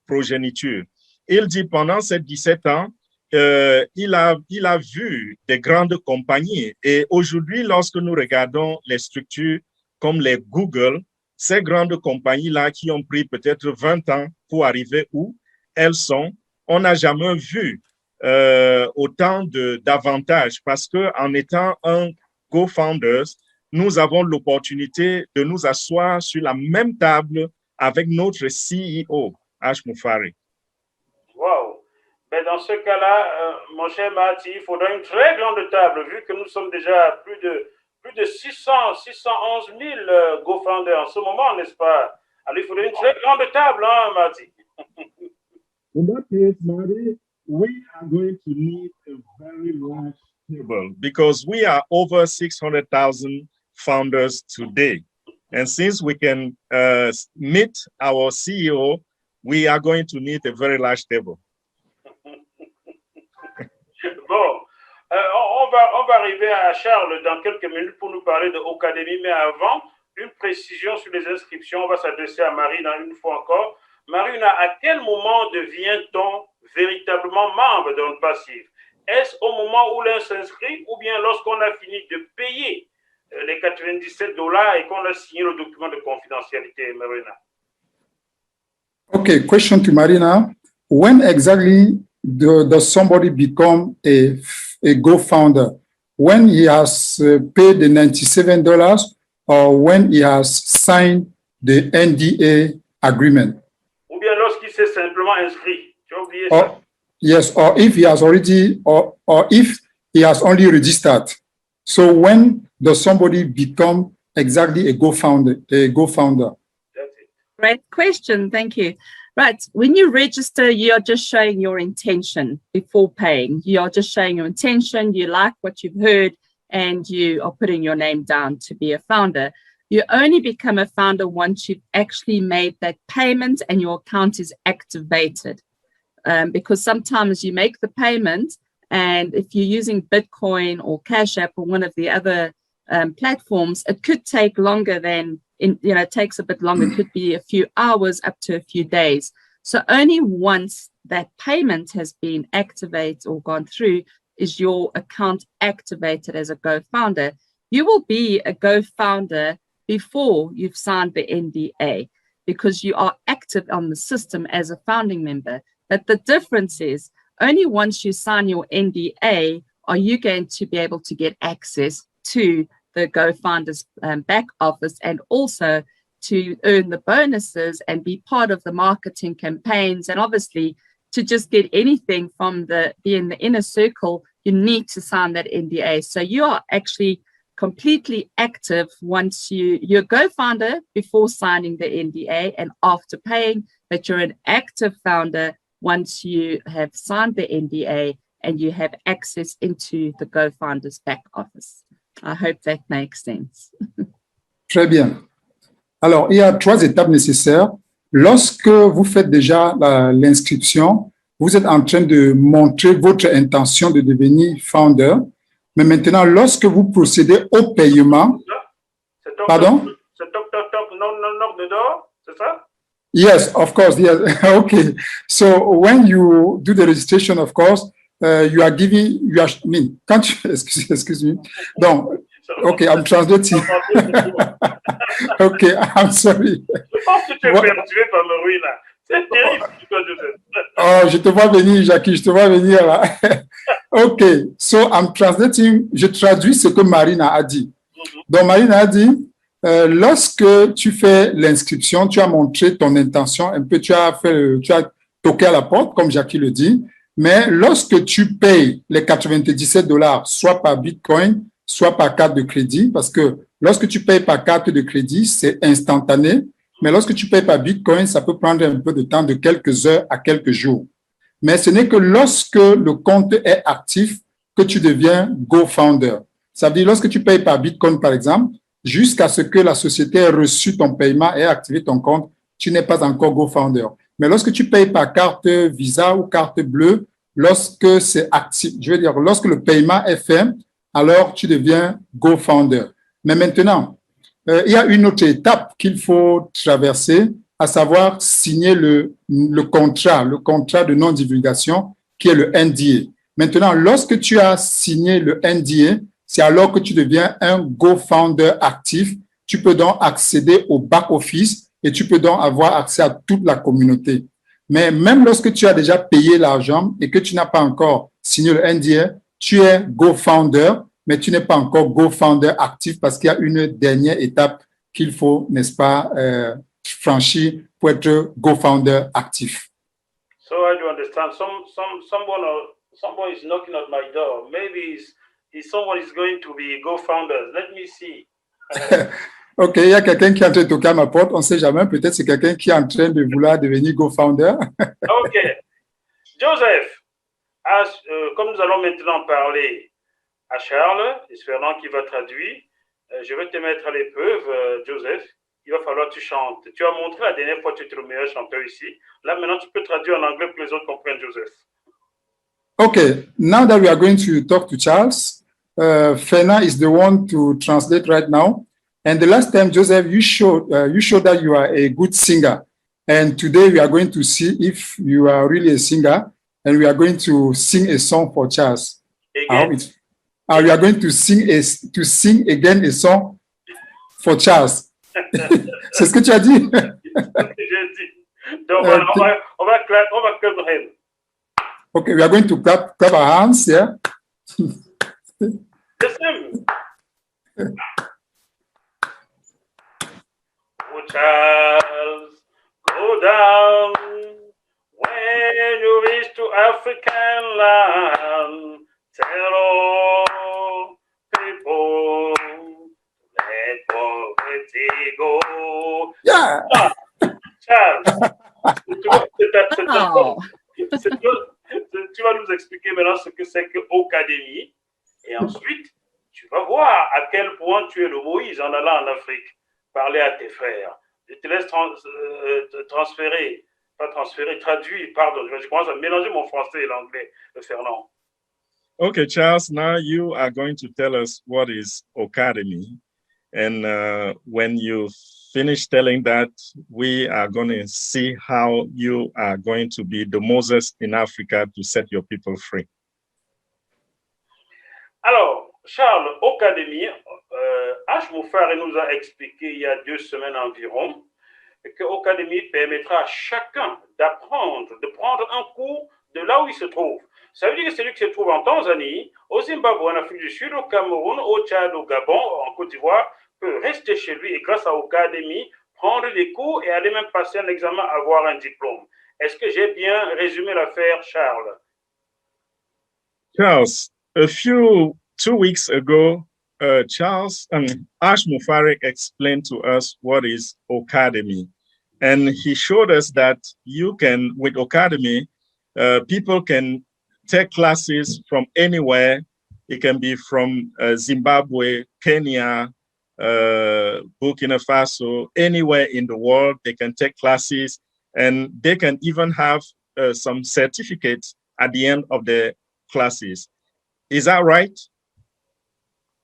progéniture. Il dit pendant ces 17 ans, il a vu des grandes compagnies et aujourd'hui, lorsque nous regardons les structures comme les Google, ces grandes compagnies-là qui ont pris peut-être 20 ans pour arriver où elles sont, on n'a jamais vu autant d'avantages parce qu'en étant un co-founders, nous avons l'opportunité de nous asseoir sur la même table avec notre CEO, Ash Mufari. Wow. Ben dans ce cas-là, mon cher Marty, il faudra une très grande table, vu que nous sommes déjà plus de 611 000 GoFounders en ce moment, n'est-ce pas? Alors, il faudrait une très grande table, hein, Marty? In that case, Marty, we are going to need a very large table because we are over 600,000 founders today. And since we can meet our CEO, we are going to need a very large table. Bon, on va arriver à Charles dans quelques minutes pour nous parler de Ocademy, mais avant, une précision sur les inscriptions. On va s'adresser à Marina une fois encore. Marina, à quel moment devient-on véritablement membre d'On Passive? Est-ce au moment où l'on s'inscrit ou bien lorsqu'on a fini de payer les $97 et qu'on a signé le document de confidentialité, Marina? Okay, question to Marina. When exactly does somebody become a Go-founder? When he has paid the $97 or when he has signed the NDA agreement? Ou bien lorsqu'il s'est simplement inscrit. Tu as oublié ça? Yes, or if he has already, or if he has only registered. So when does somebody become exactly a Go-founder? That's it. Great question. Thank you. Right. When you register, you're just showing your intention before paying. You are just showing your intention. You like what you've heard and you are putting your name down to be a founder. You only become a founder once you've actually made that payment and your account is activated. Because sometimes you make the payment and if you're using Bitcoin or Cash App or one of the other platforms, it could take longer than, it takes a bit longer. It could be a few hours up to a few days. So only once that payment has been activated or gone through is your account activated as a Go founder. You will be a Go founder before you've signed the NDA because you are active on the system as a founding member. But the difference is only once you sign your NDA are you going to be able to get access to the Go Founders back office and also to earn the bonuses and be part of the marketing campaigns and obviously to just get anything from be in the inner circle you need to sign that NDA. So you are actually completely active once you're a co-founder before signing the NDA and after paying, but you're an active founder once you have signed the NDA and you have access into the co-founder's back office. I hope that makes sense. Très bien. Alors, il y a 3 étapes nécessaires. Lorsque vous faites déjà l'inscription, vous êtes en train de montrer votre intention de devenir founder. Mais maintenant, lorsque vous procédez au paiement, pardon? C'est toc, toc, toc, non, dedans, c'est ça? Yes, of course. Yes. Okay. So when you do the registration, of course, you are giving, can't you, excuse me. Donc, okay, I'm translating. Okay, I'm sorry. Je pense que tu es perturbé par le bruit là. C'est terrible ce que tu fais. Oh, je te vois venir, Jackie, je te vois venir là. Okay, so I'm translating, je traduis ce que Marina a dit. Donc, Marina a dit, lorsque tu fais l'inscription, tu as montré ton intention, un peu, tu as toqué à la porte, comme Jackie le dit, mais lorsque tu payes les $97, soit par Bitcoin, soit par carte de crédit, parce que lorsque tu payes par carte de crédit, c'est instantané, mais lorsque tu payes par Bitcoin, ça peut prendre un peu de temps, de quelques heures à quelques jours. Mais ce n'est que lorsque le compte est actif que tu deviens Go-Founder. Ça veut dire lorsque tu payes par Bitcoin, par exemple, jusqu'à ce que la société ait reçu ton paiement et activé ton compte, tu n'es pas encore Go-Founder. Mais lorsque tu payes par carte Visa ou carte bleue, lorsque c'est actif, je veux dire, lorsque le paiement est fait, alors tu deviens Go-Founder. Mais maintenant, il y a une autre étape qu'il faut traverser, à savoir signer le contrat de non-divulgation, qui est le NDA. Maintenant, lorsque tu as signé le NDA, c'est alors que tu deviens un Go-Founder actif. Tu peux donc accéder au back-office et tu peux donc avoir accès à toute la communauté. Mais même lorsque tu as déjà payé l'argent et que tu n'as pas encore signé le NDA, tu es Go-Founder, mais tu n'es pas encore Go-Founder actif parce qu'il y a une dernière étape qu'il faut, n'est-ce pas, franchir pour être Go-Founder actif. So I do understand. Someone is knocking at my door. Maybe someone is going to be Go-Founders. Let me see. OK, il y a quelqu'un qui est en train de toquer à ma porte. On ne sait jamais. Peut-être c'est quelqu'un qui est en train de vouloir devenir Go-Founder. OK. Joseph, comme nous allons maintenant parler à Charles, et c'est Fernand qui va traduire, je vais te mettre à l'épreuve, Joseph. Il va falloir que tu chantes. Tu as montré la dernière fois que tu étais le meilleur chanteur ici. Là, maintenant, tu peux traduire en anglais pour que les autres comprennent, Joseph. Okay, now that we are going to talk to Charles, Fena is the one to translate right now. And the last time, Joseph, you showed that you are a good singer. And today we are going to see if you are really a singer. And we are going to sing a song for Charles. Again. We are going to sing again a song for Charles. C'est ce que tu as dit? J'ai dit. Donc, on va clap. Okay, we are going to clap our hands, yeah? Listen. Oh, Charles, go down when you reach to African land. Tell all people, let poverty go. Yeah. Charles, tu vas nous expliquer maintenant ce que c'est que Ocadémie. Et ensuite, tu vas voir à quel point tu es le Moïse en allant en Afrique parler à tes frères. Je te laisse traduire, pardon. Je commence à mélanger mon français et l'anglais, Fernand. Okay, Charles, now you are going to tell us what is Ocademy. And when you finish telling that, we are going to see how you are going to be the Moses in Africa to set your people free. Alors, Charles, Ocademy, H. Moufare nous a expliqué il y a 2 semaines environ que Ocademy permettra à chacun d'apprendre, de prendre un cours de là où il se trouve. Ça veut dire que celui qui se trouve en Tanzanie, au Zimbabwe, en Afrique du Sud, au Cameroun, au Tchad, au Gabon, en Côte d'Ivoire, peut rester chez lui et grâce à Ocademy, prendre des cours et aller même passer un examen, avoir un diplôme. Est-ce que j'ai bien résumé l'affaire, Charles? Charles, 2 weeks ago, Ash Mufarek explained to us what is Ocademy. And he showed us that you can, with Ocademy, people can take classes from anywhere. It can be from Zimbabwe, Kenya, Burkina Faso, anywhere in the world. They can take classes, and they can even have some certificates at the end of the classes. Is that right?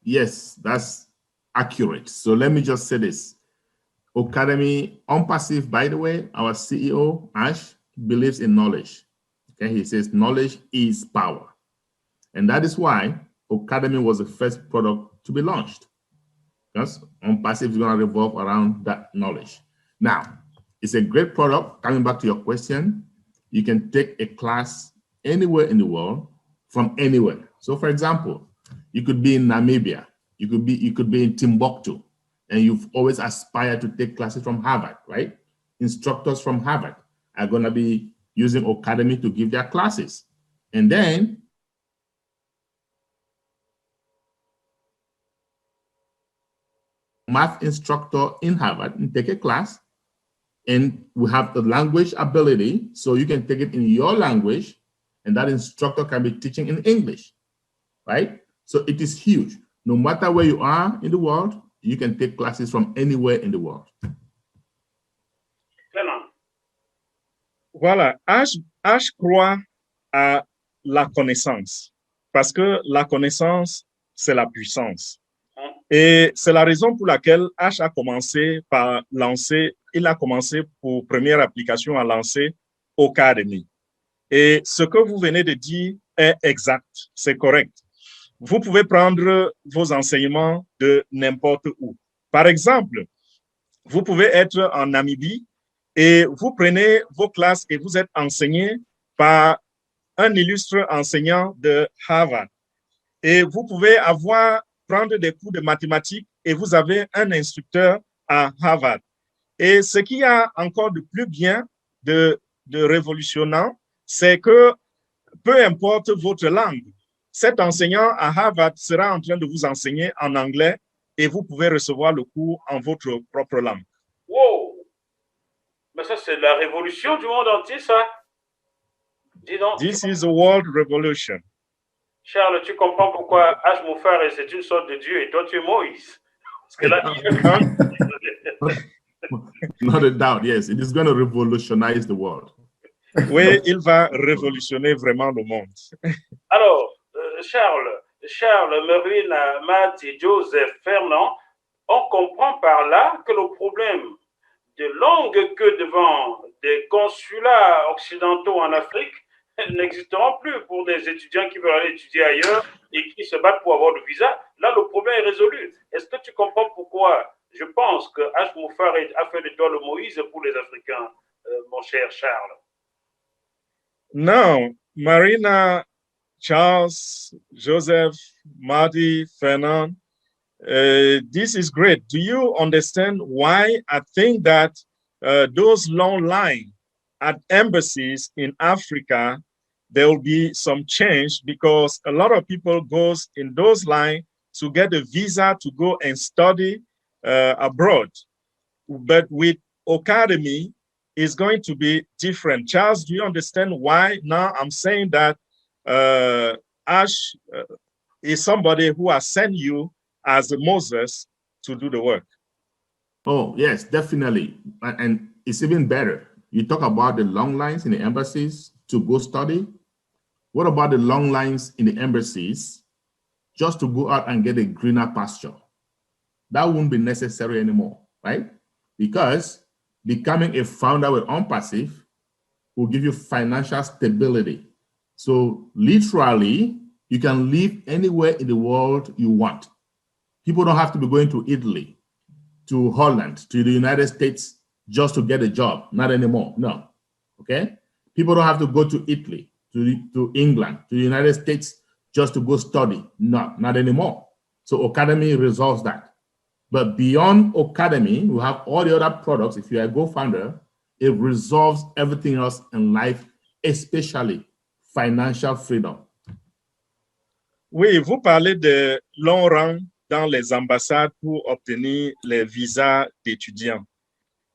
Yes, that's accurate. So let me just say this. Ocademy, OnPassive, by the way, our CEO, Ash, believes in knowledge. Okay, he says knowledge is power. And that is why Ocademy was the first product to be launched. Because OnPassive is going to revolve around that knowledge. Now, it's a great product. Coming back to your question, you can take a class anywhere in the world from anywhere. So for example, you could be in Namibia, you could be in Timbuktu, and you've always aspired to take classes from Harvard, right? Instructors from Harvard are going to be using Ocademy to give their classes. And then math instructor in Harvard and take a class, and we have the language ability, so you can take it in your language, and that instructor can be teaching in English, right? So it is huge. No matter where you are in the world, you can take classes from anywhere in the world. Voilà, H croit à la connaissance, parce que la connaissance, c'est la puissance. Et c'est la raison pour laquelle H a commencé par lancer, il a commencé pour première application à lancer Ocademy. Et ce que vous venez de dire est exact, c'est correct. Vous pouvez prendre vos enseignements de n'importe où. Par exemple, vous pouvez être en Namibie et vous prenez vos classes et vous êtes enseigné par un illustre enseignant de Harvard. Et vous pouvez prendre des cours de mathématiques et vous avez un instructeur à Harvard. Et ce qu'il y a encore de plus bien, de révolutionnant, c'est que peu importe votre langue, cet enseignant à Harvard sera en train de vous enseigner en anglais et vous pouvez recevoir le cours en votre propre langue. Wow! Mais ça, c'est la révolution du monde entier, ça. Dis donc. This is a world revolution. Charles, tu comprends pourquoi H. Mufarek, c'est une sorte de Dieu et toi, tu es Moïse. Parce que là, Not a doubt, yes. It is going to revolutionize the world. Oui, il va révolutionner vraiment le monde. Alors, Charles, Marina, Mati, Joseph, Fernand, on comprend par là que le problème de longue queue devant des consulats occidentaux en Afrique n'existeront plus pour des étudiants qui veulent aller étudier ailleurs et qui se battent pour avoir le visa. Là, le problème est résolu. Est-ce que tu comprends pourquoi je pense que H. Mufarek a fait de toi le Moïse pour les Africains, mon cher Charles? Non, Marina, Charles, Joseph, Marty, Fernand, this is great. Do you understand why I think that those long lines at embassies in Africa, there will be some change because a lot of people goes in those lines to get a visa to go and study abroad. But with Ocademy, it's going to be different. Charles, do you understand why now I'm saying that Ash is somebody who has sent you as Moses to do the work? Oh, yes, definitely. And it's even better. You talk about the long lines in the embassies to go study. What about the long lines in the embassies just to go out and get a greener pasture? That won't be necessary anymore, right? Because becoming a founder with OnPassive will give you financial stability. So literally, you can live anywhere in the world you want. People don't have to be going to Italy, to Holland, to the United States just to get a job. Not anymore, no, okay? People don't have to go to Italy, to England, to the United States just to go study. No, not anymore. So Ocademy resolves that. But beyond Ocademy, we have all the other products. If you're a co-founder, it resolves everything else in life, especially financial freedom. Oui, vous parlez de long rang dans les ambassades pour obtenir les visas d'étudiants.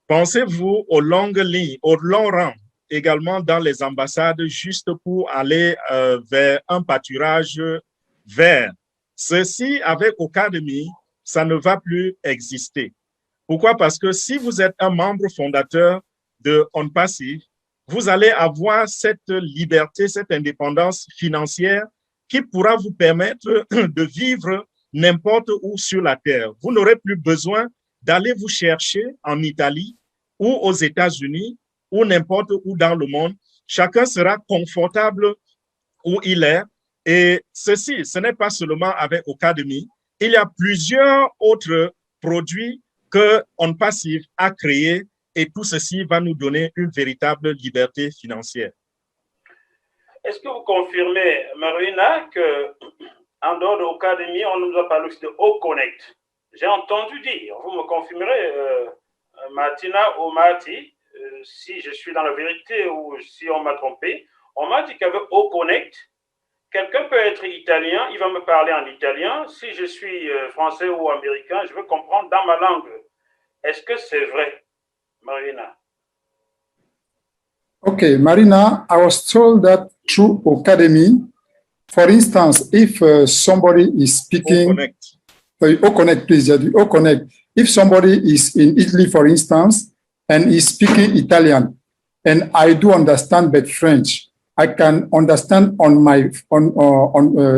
Pensez-vous aux longues lignes, aux longs rangs également dans les ambassades juste pour aller vers un pâturage vert? Ceci, avec Ocademy, ça ne va plus exister. Pourquoi? Parce que si vous êtes un membre fondateur de OnPassive, vous allez avoir cette liberté, cette indépendance financière qui pourra vous permettre de vivre n'importe où sur la terre. Vous n'aurez plus besoin d'aller vous chercher en Italie ou aux États-Unis ou n'importe où dans le monde. Chacun sera confortable où il est. Et ceci, ce n'est pas seulement avec Ocademy. Il y a plusieurs autres produits que OnPassive a créés et tout ceci va nous donner une véritable liberté financière. Est-ce que vous confirmez, Marina, qu'en dehors de Ocademy, on nous a parlé aussi de Oconnect? J'ai entendu dire, vous me confirmerez, Martina ou Marty, si je suis dans la vérité ou si on m'a trompé, on m'a dit qu'avec Oconnect, quelqu'un peut être italien, il va me parler en italien. Si je suis français ou américain, je veux comprendre dans ma langue. Est-ce que c'est vrai, Marina? Okay, Marina, I was told that through Ocademy, for instance, if somebody is speaking, Oconnect, please, Oconnect. If somebody is in Italy, for instance, and is speaking Italian, and I do understand but French, I can understand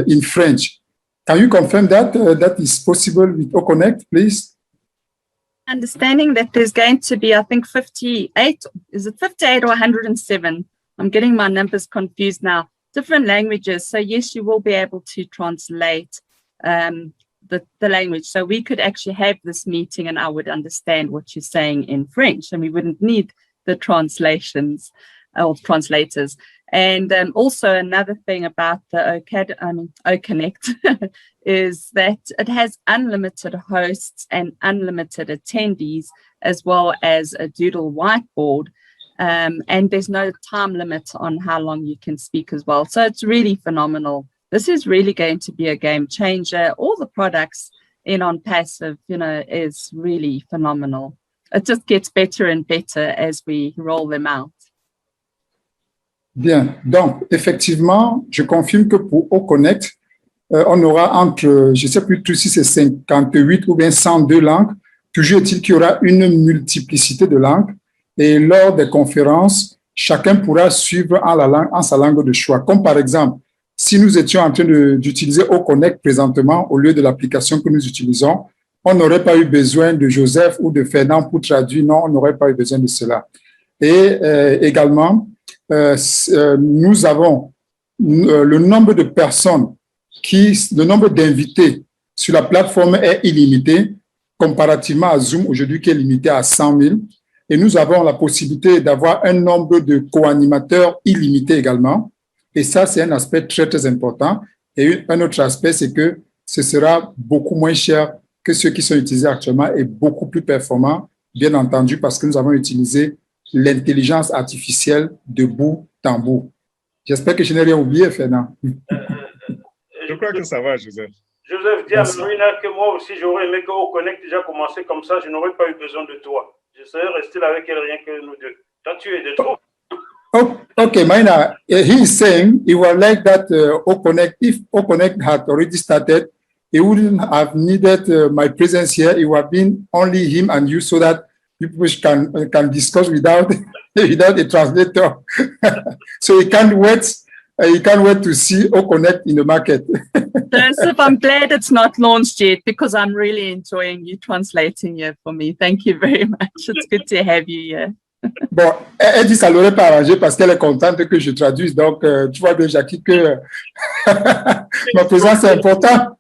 in French. Can you confirm that that is possible with Oconnect, please? Understanding that there's going to be, I think, 58, is it 58 or 107? I'm getting my numbers confused now. Different languages. So yes, you will be able to translate the language. So we could actually have this meeting and I would understand what you're saying in French and we wouldn't need the translations or translators. And also another thing about the Oconnect is that it has unlimited hosts and unlimited attendees, as well as a doodle whiteboard. And there's no time limit on how long you can speak as well. So it's really phenomenal. This is really going to be a game changer. All the products in OnPassive, is really phenomenal. It just gets better and better as we roll them out. Bien, donc effectivement, je confirme que pour Oconnect, on aura entre, je ne sais plus si c'est 58 ou bien 102 langues. Toujours est-il qu'il y aura une multiplicité de langues et lors des conférences, chacun pourra suivre en sa langue de choix. Comme par exemple, si nous étions en train d'utiliser Oconnect présentement au lieu de l'application que nous utilisons, on n'aurait pas eu besoin de Joseph ou de Fernand pour traduire. Non, on n'aurait pas eu besoin de cela. Et également, nous avons le nombre de personnes le nombre d'invités sur la plateforme est illimité comparativement à Zoom aujourd'hui qui est limité à 100 000 et nous avons la possibilité d'avoir un nombre de co-animateurs illimité également et ça c'est un aspect très très important et un autre aspect c'est que ce sera beaucoup moins cher que ceux qui sont utilisés actuellement et beaucoup plus performants bien entendu parce que nous avons utilisé l'intelligence artificielle de bout en bout. J'espère que je n'ai rien oublié, Fernand. Je crois que ça va, Joseph. Joseph dit à Marina que moi aussi, j'aurais aimé qu'Oconnect déjà commencé comme ça, je n'aurais pas eu besoin de toi. Je serais resté là avec elle rien que nous deux. Toi, tu es de trop. Okay, Marina, he is saying it was like that Oconnect, if Oconnect had already started, he wouldn't have needed my presence here. It would have been only him and you so that people can discuss without a translator. So he can't wait to see Oconnect in the market. Joseph, I'm glad it's not launched yet because I'm really enjoying you translating here for me. Thank you very much. It's good to have you here. Bon, elle dit que ça ne l'aurait pas arrangé parce qu'elle est contente que je traduise. Donc, tu vois bien, Jackie, que ma présence est importante.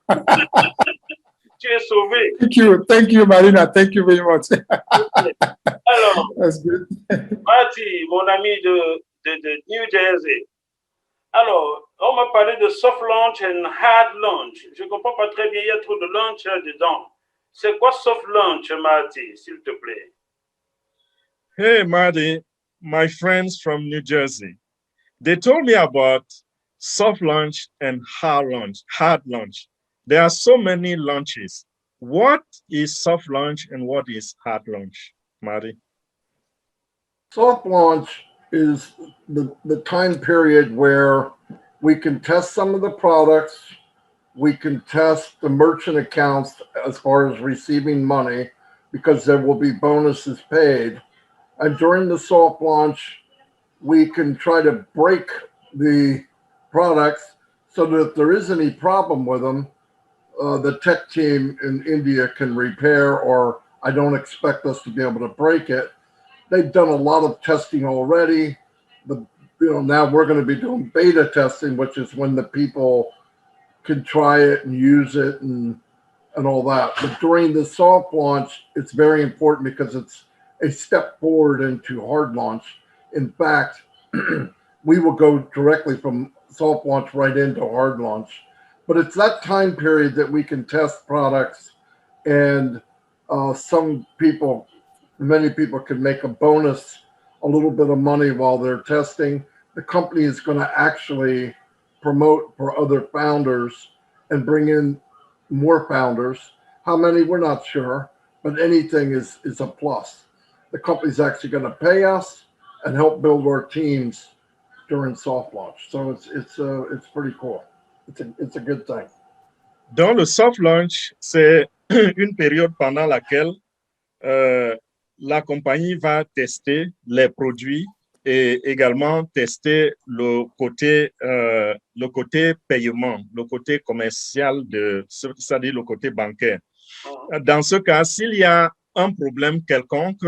Tu es sauvé. Thank you, Marina. Thank you very much. Alors, that's good. Marty, mon ami de New Jersey. Alors, on m'a parlé de soft launch et hard launch. Je ne comprends pas très bien, il y a trop de launch là-dedans. C'est quoi soft launch, Marty, s'il te plaît? Hey, Marty, my friends from New Jersey. They told me about soft launch and hard launch. There are so many launches. What is soft launch and what is hard launch, Marty? Soft launch is the time period where we can test some of the products, we can test the merchant accounts as far as receiving money, because there will be bonuses paid. And during the soft launch, we can try to break the products so that if there is any problem with them, the tech team in India can repair, or I don't expect us to be able to break it. They've done a lot of testing already. Now we're going to be doing beta testing, which is when the people can try it and use it and all that. But during the soft launch, it's very important because it's a step forward into hard launch. In fact, we will go directly from soft launch right into hard launch. But it's that time period that we can test products, and many people can make a bonus, a little bit of money while they're testing. The company is going to actually promote for other founders and bring in more founders. How many, we're not sure, but anything is a plus. The company's actually going to pay us and help build our teams during soft launch. So it's pretty cool. It's a good thing. Dans le soft launch, c'est une période pendant laquelle la compagnie va tester les produits et également tester le côté paiement, le côté commercial, c'est-à-dire le côté bancaire. Dans ce cas, s'il y a un problème quelconque,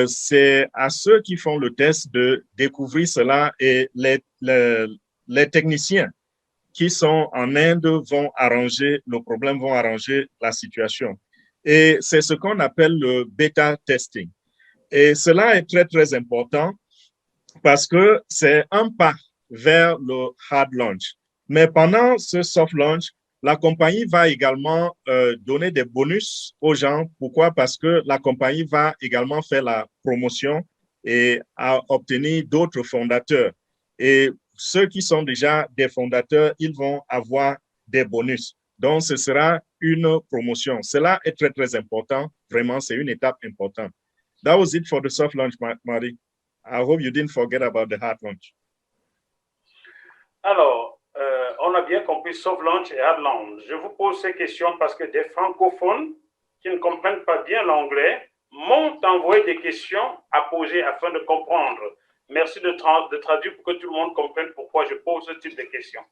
c'est à ceux qui font le test de découvrir cela, et les techniciens qui sont en Inde vont arranger le problème, vont arranger la situation. Et c'est ce qu'on appelle le bêta testing. Et cela est très, très important parce que c'est un pas vers le hard launch. Mais pendant ce soft launch, la compagnie va également donner des bonus aux gens. Pourquoi? Parce que la compagnie va également faire la promotion et obtenir d'autres fondateurs. Et ceux qui sont déjà des fondateurs, ils vont avoir des bonus. Donc, ce sera une promotion. Cela est très, très important. Vraiment, c'est une étape importante. That was it for the soft launch, Marty. I hope you didn't forget about the hard launch. Alors, on a bien compris soft launch et hard launch. Je vous pose ces questions parce que des francophones qui ne comprennent pas bien l'anglais m'ont envoyé des questions à poser afin de comprendre. Merci de traduire pour que tout le monde comprenne pourquoi je pose ce type de questions.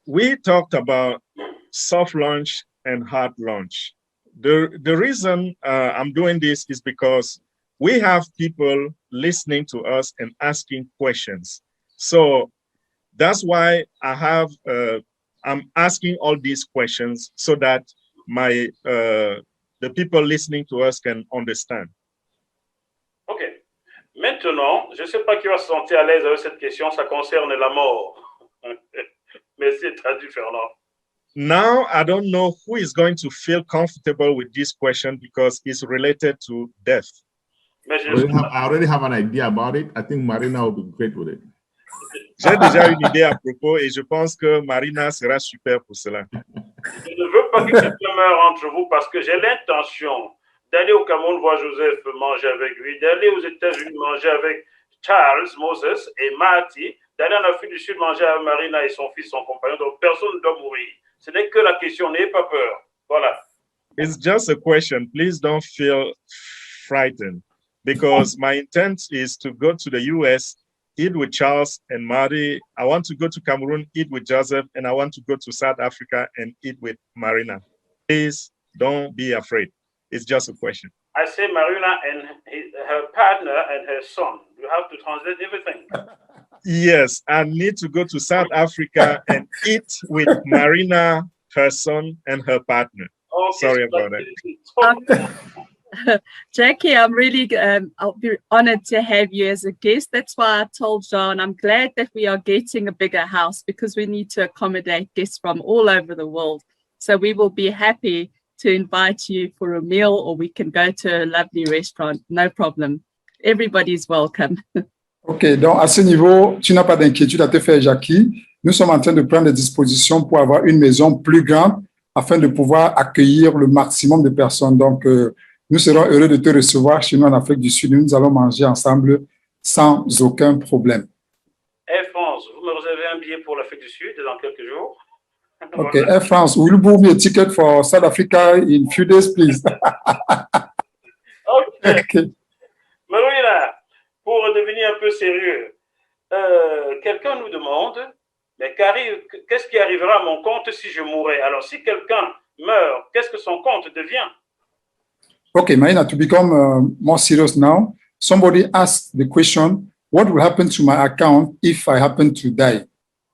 We talked about soft launch and hard launch. The reason I'm doing this is because we have people listening to us and asking questions. So that's why I'm asking all these questions so that the people listening to us can understand. OK. Maintenant, je ne sais pas qui va se sentir à l'aise avec cette question, ça concerne la mort. Merci, traduit Fernand. Now, I don't know who is going to feel comfortable with this question because it's related to death. I already have an idea about it. I think Marina will be great with it. J'ai déjà une idée à propos et je pense que Marina sera super pour cela. Je ne veux pas que quelqu'un meure entre vous parce que j'ai l'intention d'aller au Cameroun voir Joseph manger avec lui, d'aller aux États-Unis manger avec Charles, Moses et Marty, d'aller en Afrique du Sud manger avec Marina et son fils, son compagnon. Donc personne ne doit mourir. Ce n'est que la question, n'ayez pas peur. Voilà. It's just a question. Please don't feel frightened because my intent is to go to the US, eat with Charles and Marty. I want to go to Cameroon, eat with Joseph, and I want to go to South Africa and eat with Marina. Please don't be afraid. It's just a question. I say Marina and her partner and her son. You have to translate everything. Yes, I need to go to South Africa and eat with Marina, her son, and her partner. Okay, sorry about that. Jackie, I'm really I'll be honored to have you as a guest. That's why I told John I'm glad that we are getting a bigger house because we need to accommodate guests from all over the world. So we will be happy to invite you for a meal or we can go to a lovely restaurant. No problem. Everybody's welcome. OK, donc à ce niveau, tu n'as pas d'inquiétude à te faire, Jackie. Nous sommes en train de prendre des dispositions pour avoir une maison plus grande afin de pouvoir accueillir le maximum de personnes. Donc, nous serons heureux de te recevoir chez nous en Afrique du Sud. Nous allons manger ensemble sans aucun problème. Air France, vous me réservez un billet pour l'Afrique du Sud dans quelques jours. OK, Air France, will you book me a ticket for South Africa in few days, please? OK. Malouina, pour devenir un peu sérieux, quelqu'un nous demande, mais qu'est-ce qui arrivera à mon compte si je mourais? Alors, si quelqu'un meurt, qu'est-ce que son compte devient? Okay, Marina, to become more serious now, somebody asked the question, what will happen to my account if I happen to die?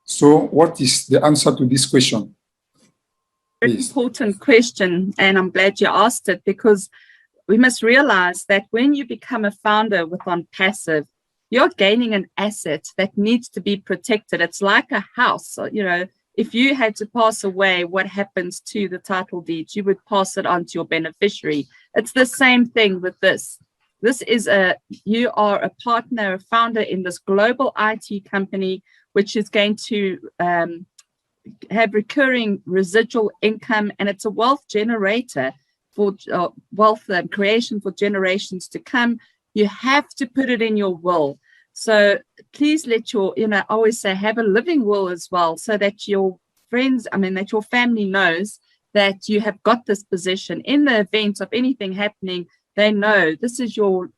So what is the answer to this question? Very important question, and I'm glad you asked it, because we must realize that when you become a founder with OnPassive, you're gaining an asset that needs to be protected. It's like a house. You know, if you had to pass away, what happens to the title deeds? You would pass it on to your beneficiary. It's the same thing with this. You are a partner, a founder in this global IT company, which is going to have recurring residual income, and it's a wealth generator for wealth creation for generations to come. You have to put it in your will. So please let your, I always say, have a living will as well, so that your friends, that your family knows that you have got this position. In the event of anything happening, they know this is your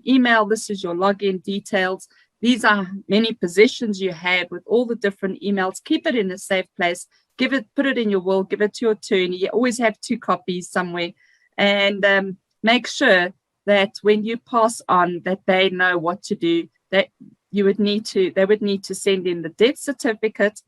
email, this is your login details. These are many positions you had with all the different emails. Keep it in a safe place. Put it in your will, give it to your attorney. You always have 2 copies somewhere, and make sure that when you pass on, that they know what to do. That they would need to send in the death certificate,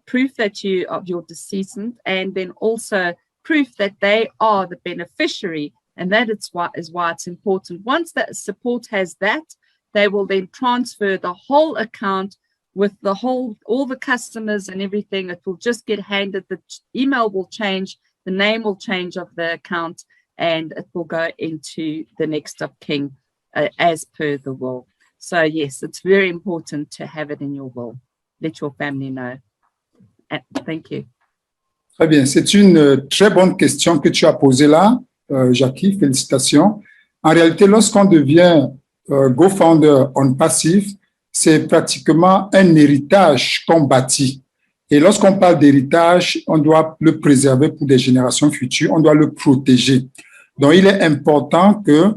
proof that you're deceased, and then also proof that they are the beneficiary. And that is why it's important. Once that support has that, they will then transfer the whole account with all the customers and everything. It will just get handed. The email will change, the name will change of the account, and it will go into the next of kin as per the will. So yes, it's very important to have it in your will. Let your family know. Thank you. Très bien, c'est une très bonne question que tu as posée là, Jackie, félicitations. En réalité, lorsqu'on devient go-founder OnPassive, c'est pratiquement un héritage qu'on bâtit. Et lorsqu'on parle d'héritage, on doit le préserver pour des générations futures, on doit le protéger. Donc, il est important que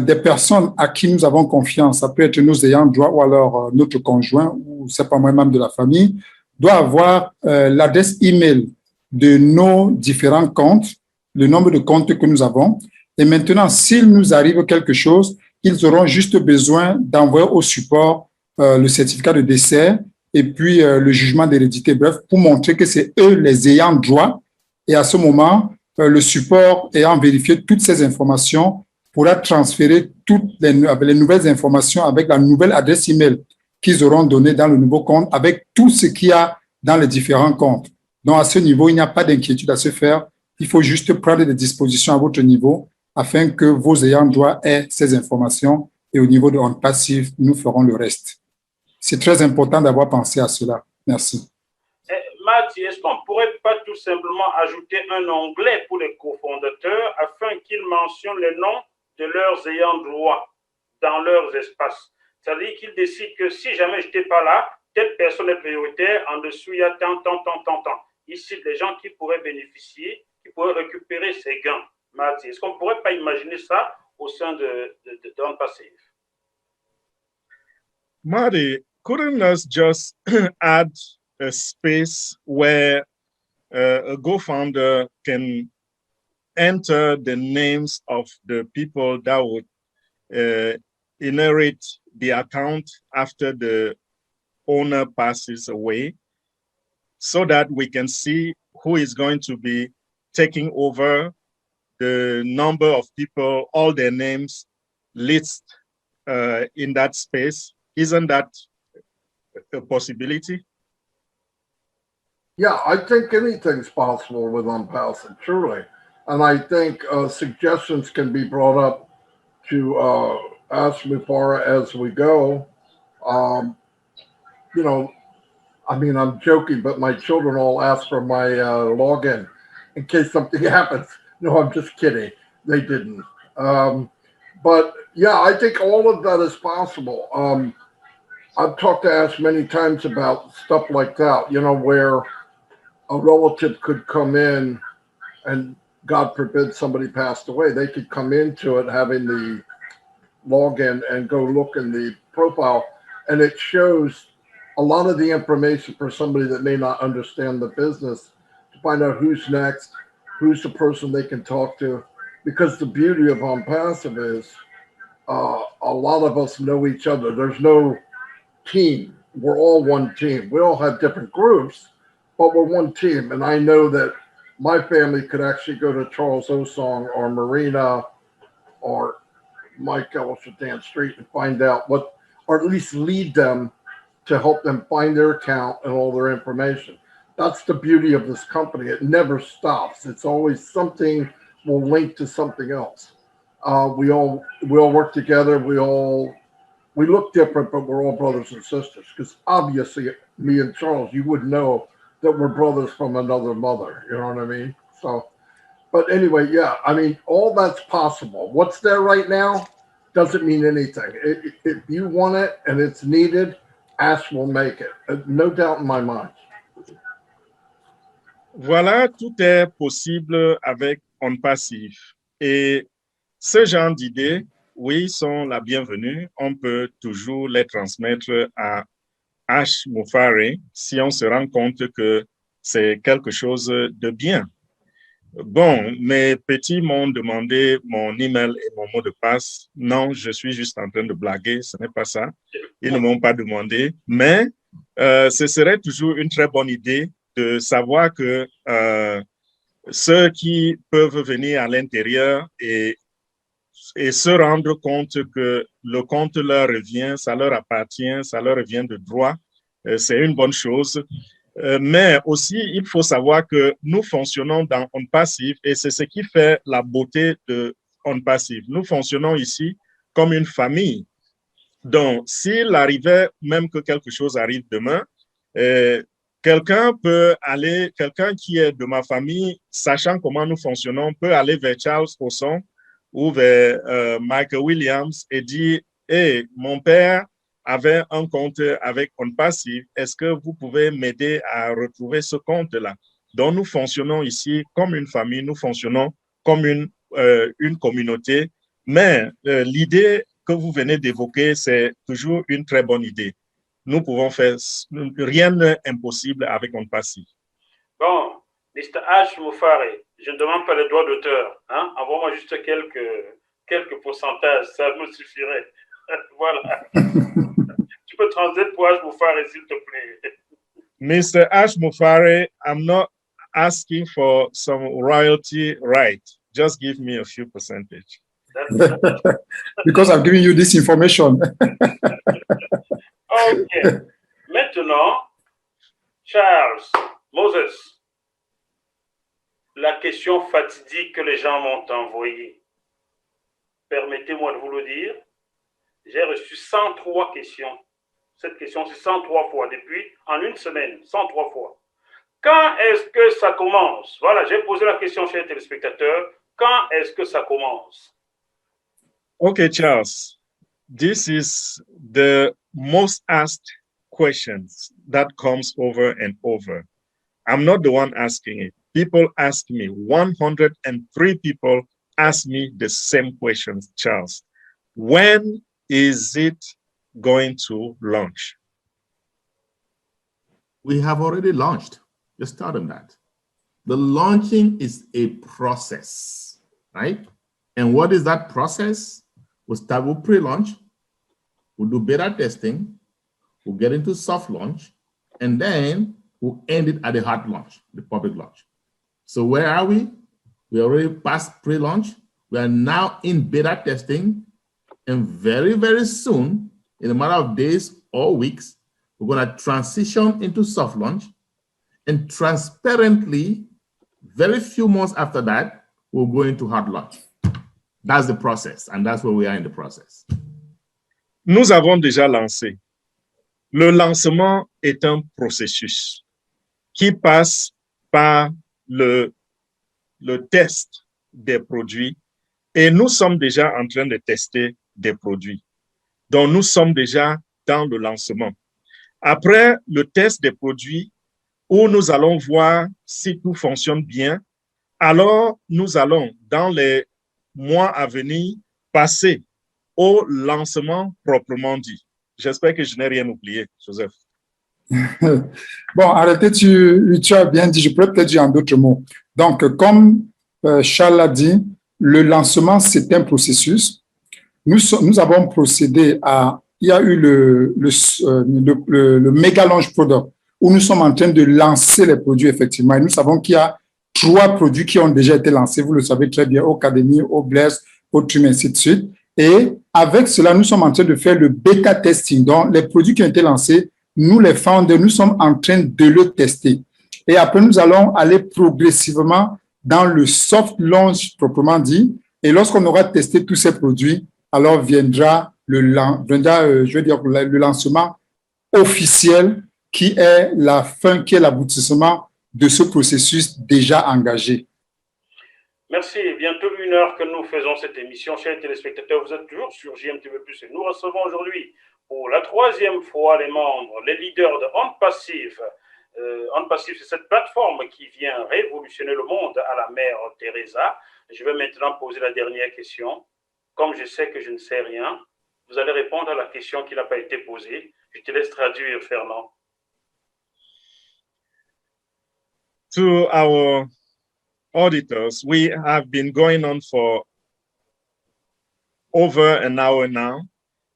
des personnes à qui nous avons confiance, ça peut être nos ayants droit ou alors notre conjoint ou c'est pas moi, membre de la famille, doit avoir l'adresse email de nos différents comptes, le nombre de comptes que nous avons. Et maintenant, s'il nous arrive quelque chose, ils auront juste besoin d'envoyer au support le certificat de décès et puis le jugement d'hérédité, bref, pour montrer que c'est eux les ayants droit. Et à ce moment, le support ayant vérifié toutes ces informations pourra transférer toutes les nouvelles informations avec la nouvelle adresse email qu'ils auront donnée dans le nouveau compte, avec tout ce qu'il y a dans les différents comptes. Donc, à ce niveau, il n'y a pas d'inquiétude à se faire. Il faut juste prendre des dispositions à votre niveau afin que vos ayants droit aient ces informations, et au niveau de OnPassive, nous ferons le reste. C'est très important d'avoir pensé à cela. Merci. Mathieu, est-ce qu'on ne pourrait pas tout simplement ajouter un onglet pour les cofondateurs afin qu'ils mentionnent les noms de leurs ayants droit dans leurs espaces? C'est-à-dire qu'ils décident que si jamais je n'étais pas là, telle personne est prioritaire, en dessous il y a tant. Ici, les gens qui pourraient bénéficier, qui pourraient récupérer ces gains. Mathieu, est-ce qu'on ne pourrait pas imaginer ça au sein d'OnPassive? Marty, couldn't us just add a space where a co-founder can enter the names of the people that would inherit the account after the owner passes away, so that we can see who is going to be taking over, the number of people, all their names list in that space? Isn't that a possibility? Yeah, I think anything's possible with OnPassive, truly. And I think suggestions can be brought up to Ask Mufara as we go. You know, I mean, I'm joking, but my children all ask for my login in case something happens. No, I'm just kidding. They didn't. But yeah, I think all of that is possible. I've talked to Ash many times about stuff like that, you know, where a relative could come in and God forbid somebody passed away. They could come into it having the login and go look in the profile, and it shows a lot of the information for somebody that may not understand the business to find out who's next, who's the person they can talk to. Because the beauty of OnPassive is a lot of us know each other. There's no team. We're all one team. We all have different groups, but we're one team. And I know that my family could actually go to Charles Osong or Marina or Mike Ellis or Dan Street and find out what, or at least lead them to help them find their account and all their information. That's the beauty of this company. It never stops. It's always something will link to something else. We all work together. We look different, but we're all brothers and sisters. Because obviously, me and Charles, you would know that we're brothers from another mother. You know what I mean? So, but anyway, yeah. I mean, all that's possible. What's there right now doesn't mean anything. If you want it and it's needed, Ash will make it. No doubt in my mind. Voilà, tout est possible avec OnPassive. Et ce genre d'idées, oui, sont la bienvenue. On peut toujours les transmettre à Ash Mufare si on se rend compte que c'est quelque chose de bien. Bon, mes petits m'ont demandé mon email et mon mot de passe. Non, je suis juste en train de blaguer, ce n'est pas ça. Ils ne m'ont pas demandé, mais ce serait toujours une très bonne idée de savoir que ceux qui peuvent venir à l'intérieur et se rendre compte que le compte leur revient, ça leur appartient, ça leur revient de droit, c'est une bonne chose. Mais aussi, il faut savoir que nous fonctionnons dans OnPassive et c'est ce qui fait la beauté de OnPassive. Nous fonctionnons ici comme une famille. Donc, s'il arrivait même que quelque chose arrive demain, quelqu'un qui est de ma famille, sachant comment nous fonctionnons, peut aller vers Charles Osong ou vers Michael Williams et dire « Hey, mon père avait un compte avec OnPassive, est-ce que vous pouvez m'aider à retrouver ce compte-là » Donc, nous fonctionnons ici comme une famille, nous fonctionnons comme une communauté, mais l'idée que vous venez d'évoquer, c'est toujours une très bonne idée. Nous pouvons faire rien d'impossible avec OnPassive. Bon, Mr. Ash Mufare, je ne demande pas les droits d'auteur. Hein? Envoie-moi juste quelques pourcentages, ça me suffirait. Voilà. Tu peux transiger pour Ash Mufare, s'il te plaît. Mr. Ash Mufare, I'm not asking for some royalty right. Just give me a few percentage. Because I'm giving you this information. OK. Maintenant, Charles, Moses, la question fatidique que les gens m'ont envoyée. Permettez-moi de vous le dire. J'ai reçu 103 questions. Cette question, c'est 103 fois depuis en une semaine, 103 fois. Quand est-ce que ça commence? Voilà, j'ai posé la question chez les téléspectateurs. Quand est-ce que ça commence? Okay, Charles, this is the most asked questions that comes over and over. I'm not the one asking it. People ask me, 103 people ask me the same questions, Charles. When is it going to launch? We have already launched. Just start on that. The launching is a process, right? And what is that process? We'll start with pre-launch. We'll do beta testing. We'll get into soft launch. And then we'll end it at the hard launch, the public launch. So where are we? We already passed pre-launch. We are now in beta testing. And very, very soon, in a matter of days or weeks, we're going to transition into soft launch. And transparently, very few months after that, we'll go into hard launch. That's the process, and that's where we are in the process. Nous avons déjà lancé. Le lancement est un processus qui passe par le test des produits et nous sommes déjà en train de tester des produits. Donc, nous sommes déjà dans le lancement. Après le test des produits, où nous allons voir si tout fonctionne bien, alors nous allons, dans les mois à venir, passer au lancement proprement dit. J'espère que je n'ai rien oublié, Joseph. Bon, arrêtez, tu as bien dit, je peux peut-être dire en d'autres mots. Donc, comme Charles l'a dit, le lancement, c'est un processus. Nous avons procédé à, il y a eu le méga launch product, où nous sommes en train de lancer les produits, effectivement. Et nous savons qu'il y a 3 produits qui ont déjà été lancés, vous le savez très bien, au Academy, au Bless, au Trim, ainsi de suite. Et avec cela, nous sommes en train de faire le bêta testing. Donc, les produits qui ont été lancés, nous, les founders, nous sommes en train de le tester. Et après, nous allons aller progressivement dans le soft launch proprement dit. Et lorsqu'on aura testé tous ces produits, alors viendra le lancement officiel qui est la fin, qui est l'aboutissement de ce processus déjà engagé. Merci. Bientôt 1 heure que nous faisons cette émission. Chers téléspectateurs, vous êtes toujours sur JMTV+. Et nous recevons aujourd'hui pour la 3e fois les membres, les leaders de OnPassive. OnPassive, c'est cette plateforme qui vient révolutionner le monde à la mère Teresa. Je vais maintenant poser la dernière question. Comme je sais que je ne sais rien, vous allez répondre à la question qui n'a pas été posée. Je te laisse traduire, Fernand. To our auditors, we have been going on for over an hour now.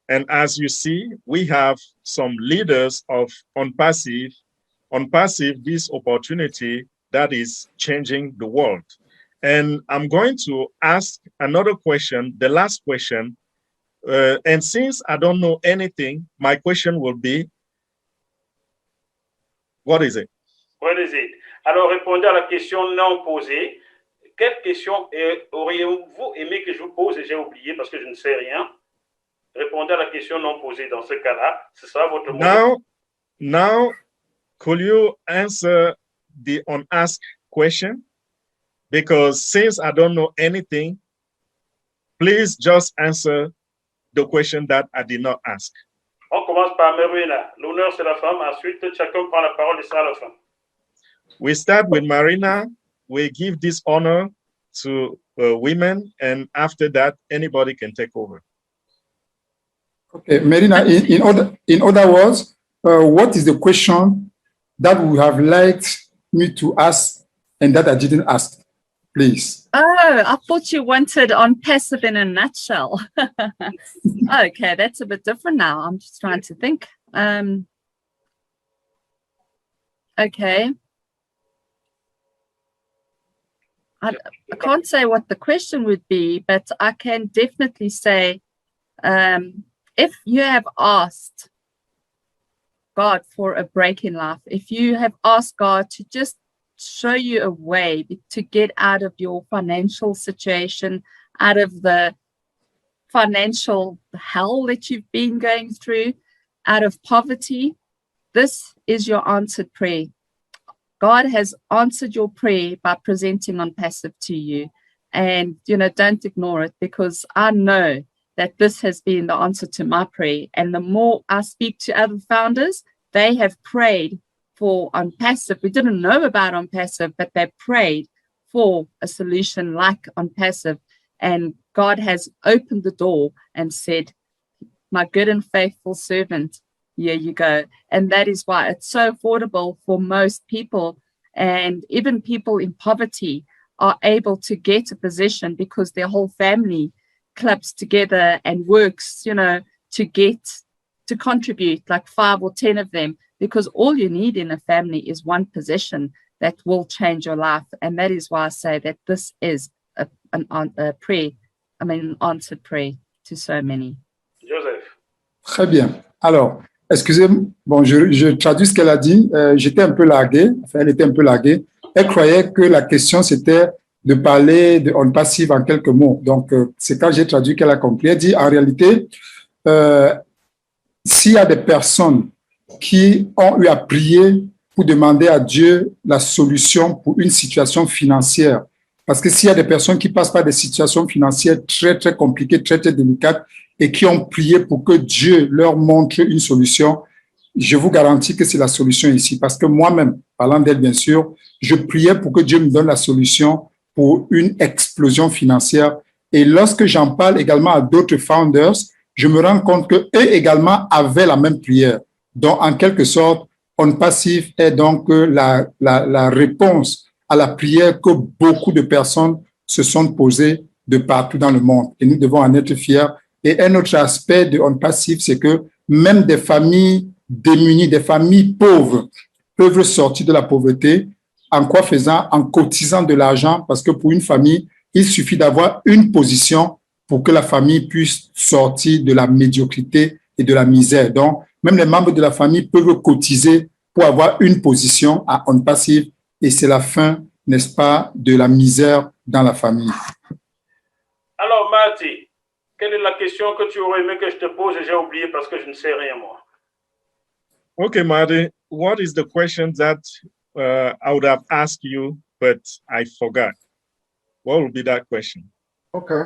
And as you see, we have some leaders of OnPassive, this opportunity that is changing the world. And I'm going to ask another question, the last question. And since I don't know anything, my question will be, what is it? What is it? Alors, répondez à la question non posée. Quelle question auriez-vous aimé que je vous pose et j'ai oublié parce que je ne sais rien? Répondez à la question non posée dans ce cas-là. Ce sera votre mot. Now, could you answer the unasked question? Because since I don't know anything, please just answer the question that I did not ask. On commence par Marina. L'honneur, c'est la femme. Ensuite, chacun prend la parole et sera la fin. We start with Marina. We give this honor to women, and after that, anybody can take over. Okay, Marina, in other words, what is the question that you have liked me to ask and that I didn't ask, please? Oh, I thought you wanted OnPassive in a nutshell. Okay, that's a bit different now. I'm just trying to think. Okay. I can't say what the question would be, but I can definitely say, if you have asked God for a break in life, if you have asked God to just show you a way to get out of your financial situation, out of the financial hell that you've been going through, out of poverty, this is your answered prayer. God has answered your prayer by presenting OnPassive to you. And, don't ignore it, because I know that this has been the answer to my prayer. And the more I speak to other founders, they have prayed for OnPassive. We didn't know about OnPassive, but they prayed for a solution like OnPassive. And God has opened the door and said, my good and faithful servant, here you go. And that is why it's so affordable for most people. And even people in poverty are able to get a position because their whole family clubs together and works, to contribute, like 5 or 10 of them, because all you need in a family is one position that will change your life. And that is why I say that this is a prayer, an answered prayer to so many. Joseph. Très bien. Alors, excusez-moi, bon, je traduis ce qu'elle a dit. J'étais un peu largué, elle était un peu larguée. Elle croyait que la question, c'était de parler de OnPassive en quelques mots. Donc, c'est quand j'ai traduit qu'elle a compris. Elle dit, en réalité, s'il y a des personnes qui ont eu à prier pour demander à Dieu la solution pour une situation financière. Parce que s'il y a des personnes qui passent par des situations financières très, très compliquées, très, très délicates et qui ont prié pour que Dieu leur montre une solution, je vous garantis que c'est la solution ici. Parce que moi-même, parlant d'elle, bien sûr, je priais pour que Dieu me donne la solution pour une explosion financière. Et lorsque j'en parle également à d'autres founders, je me rends compte qu'eux également avaient la même prière. Donc, en quelque sorte, On Passive est donc la réponse à la prière que beaucoup de personnes se sont posées de partout dans le monde. Et nous devons en être fiers. Et un autre aspect de On Passive, c'est que même des familles démunies, des familles pauvres peuvent sortir de la pauvreté. En quoi faisant? En cotisant de l'argent, parce que pour une famille, il suffit d'avoir une position pour que la famille puisse sortir de la médiocrité et de la misère. Donc, même les membres de la famille peuvent cotiser pour avoir une position à On Passive et c'est la fin, n'est-ce pas, de la misère dans la famille. Alors, Marty, quelle est la question que tu aurais aimé que je te pose et j'ai oublié parce que je ne sais rien, moi. Okay, Marty, what is the question that I would have asked you, but I forgot? What would be that question? Okay.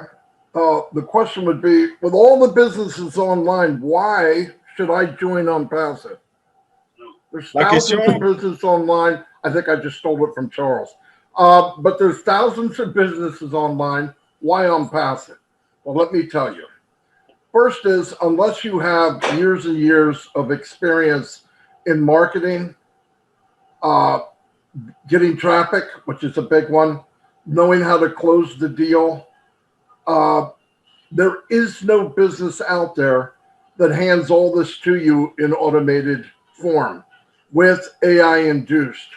The question would be, with all the businesses online, why should I join On Passive? There's thousands of businesses online. I think I just stole it from Charles. But there's thousands of businesses online. Why On Passive? Well, let me tell you. First is, unless you have years and years of experience in marketing, getting traffic, which is a big one, knowing how to close the deal, there is no business out there that hands all this to you in automated form with AI induced.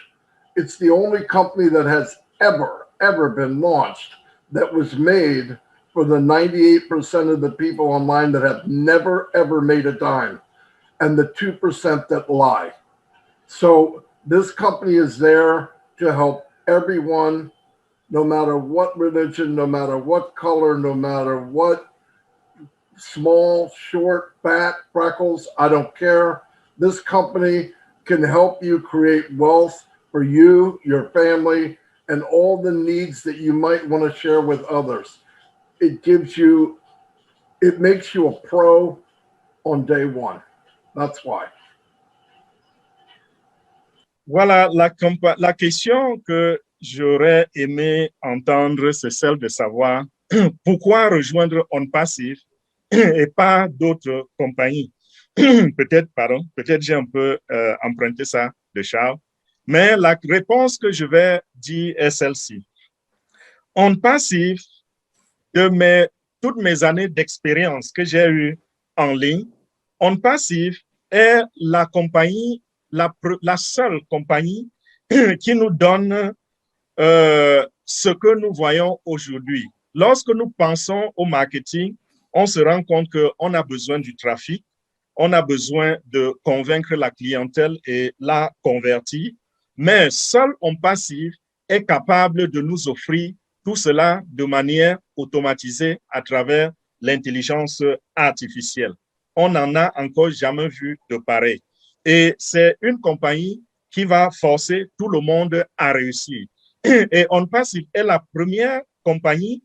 It's the only company that has ever been launched that was made for the 98% of the people online that have never, ever made a dime and the 2% that lie. So this company is there to help everyone, no matter what religion, no matter what color, no matter what small, short, fat, freckles, I don't care. This company can help you create wealth for you, your family, and all the needs that you might want to share with others. It makes you a pro on day one. That's why. Voilà, la question que j'aurais aimé entendre, c'est celle de savoir pourquoi rejoindre On Passive et pas d'autres compagnies. Peut-être j'ai un peu emprunté ça de Charles, mais la réponse que je vais dire est celle-ci. On Passive, de toutes mes années d'expérience que j'ai eues en ligne, On Passive est la compagnie, la seule compagnie qui nous donne ce que nous voyons aujourd'hui. Lorsque nous pensons au marketing, on se rend compte qu'on a besoin du trafic, on a besoin de convaincre la clientèle et la convertir, mais seul On Passive est capable de nous offrir tout cela de manière automatisée à travers l'intelligence artificielle. On n'en a encore jamais vu de pareil. Et c'est une compagnie qui va forcer tout le monde à réussir. Et On Passive est la première compagnie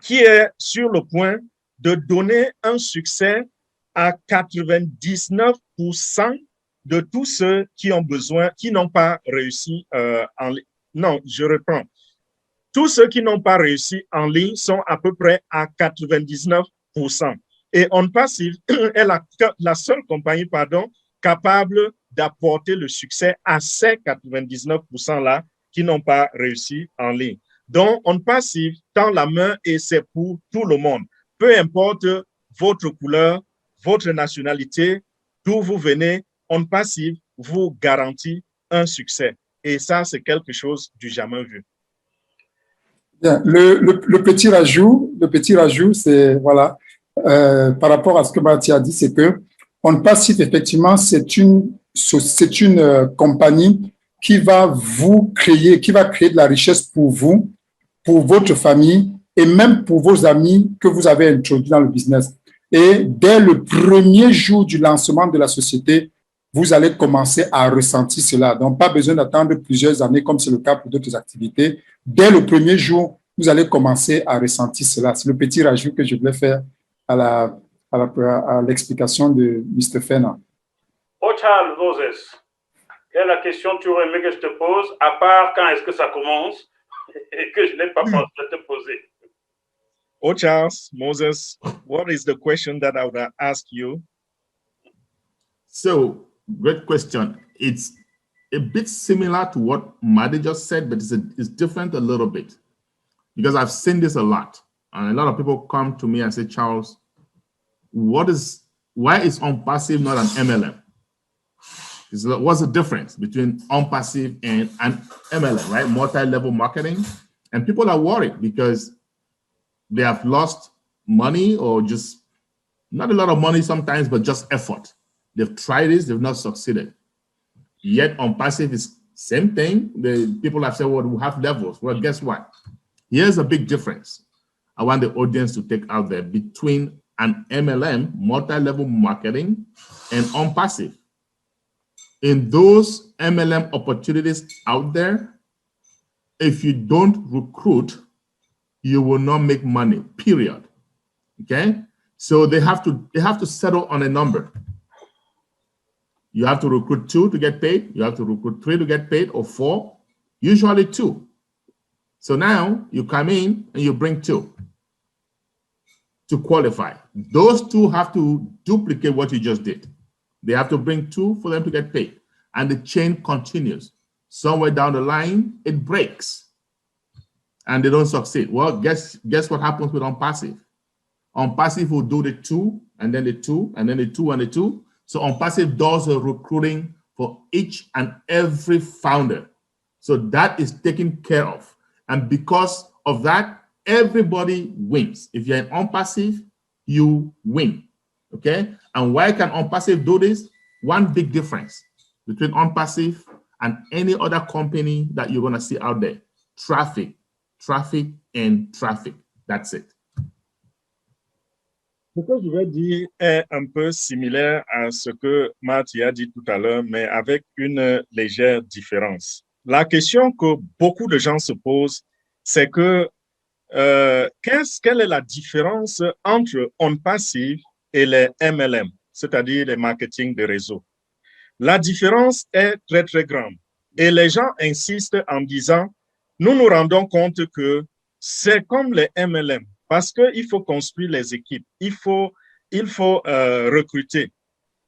qui est sur le point de donner un succès à 99% de tous ceux qui ont besoin, qui n'ont pas réussi en ligne. Non, je reprends. Tous ceux qui n'ont pas réussi en ligne sont à peu près à 99%. Et On Passive est la seule compagnie, capable d'apporter le succès à ces 99%-là qui n'ont pas réussi en ligne. Donc, On Passive tend la main et c'est pour tout le monde. Peu importe votre couleur, votre nationalité, d'où vous venez, On Passive vous garantit un succès. Et ça, c'est quelque chose du jamais vu. Bien. Le petit rajout, c'est, voilà, par rapport à ce que Marty a dit, c'est que On Passive, effectivement, c'est une compagnie qui va créer de la richesse pour vous, pour votre famille et même pour vos amis que vous avez introduits dans le business. Et dès le premier jour du lancement de la société, vous allez commencer à ressentir cela. Donc, pas besoin d'attendre plusieurs années comme c'est le cas pour d'autres activités. Dès le premier jour, vous allez commencer à ressentir cela. C'est le petit rajout que je voulais faire à l'explication de Mr. Fena. Oh Charles Moses, quelle est la question que tu aurais aimé que je te pose, à part quand est-ce que ça commence et que je n'ai pas pensé à te poser? Oh Charles Moses, what is the question that I would ask you? So, great question. It's a bit similar to what Madi just said, but it's different a little bit because I've seen this a lot. And a lot of people come to me and say, Charles, why is OnPassive not an MLM? What's the difference between OnPassive and an MLM, right? Multi-level marketing. And people are worried because they have lost money or just not a lot of money sometimes, but just effort. They've tried this, they've not succeeded. Yet OnPassive is same thing. The people have said, well, we have levels. Well, guess what? Here's a big difference I want the audience to take out there between an MLM, multi-level marketing, and OnPassive. In those MLM opportunities out there, if you don't recruit, you will not make money, period. Okay? So they have to settle on a number. You have to recruit 2 to get paid. You have to recruit 3 to get paid, or 4, usually 2. So now you come in and you bring 2 to qualify. Those 2 have to duplicate what you just did. They have to bring 2 for them to get paid. And the chain continues. Somewhere down the line, it breaks. And they don't succeed. Well, guess what happens with OnPassive? OnPassive will do the 2, and then the 2, and then the 2, and the 2. So OnPassive does the recruiting for each and every founder. So that is taken care of. And because of that, everybody wins. If you're in OnPassive, you win. Okay? And why can OnPassive do this? One big difference between OnPassive and any other company that you're going to see out there: traffic, traffic, and traffic. That's it. Ce que je vais dire est un peu similaire à ce que Marty a dit tout à l'heure, mais avec une légère différence. La question que beaucoup de gens se posent, c'est que quelle est la différence entre OnPassive et les MLM, c'est-à-dire les marketing de réseau? La différence est très, très grande. Et les gens insistent en disant, nous nous rendons compte que c'est comme les MLM, parce qu'il faut construire les équipes, il faut recruter.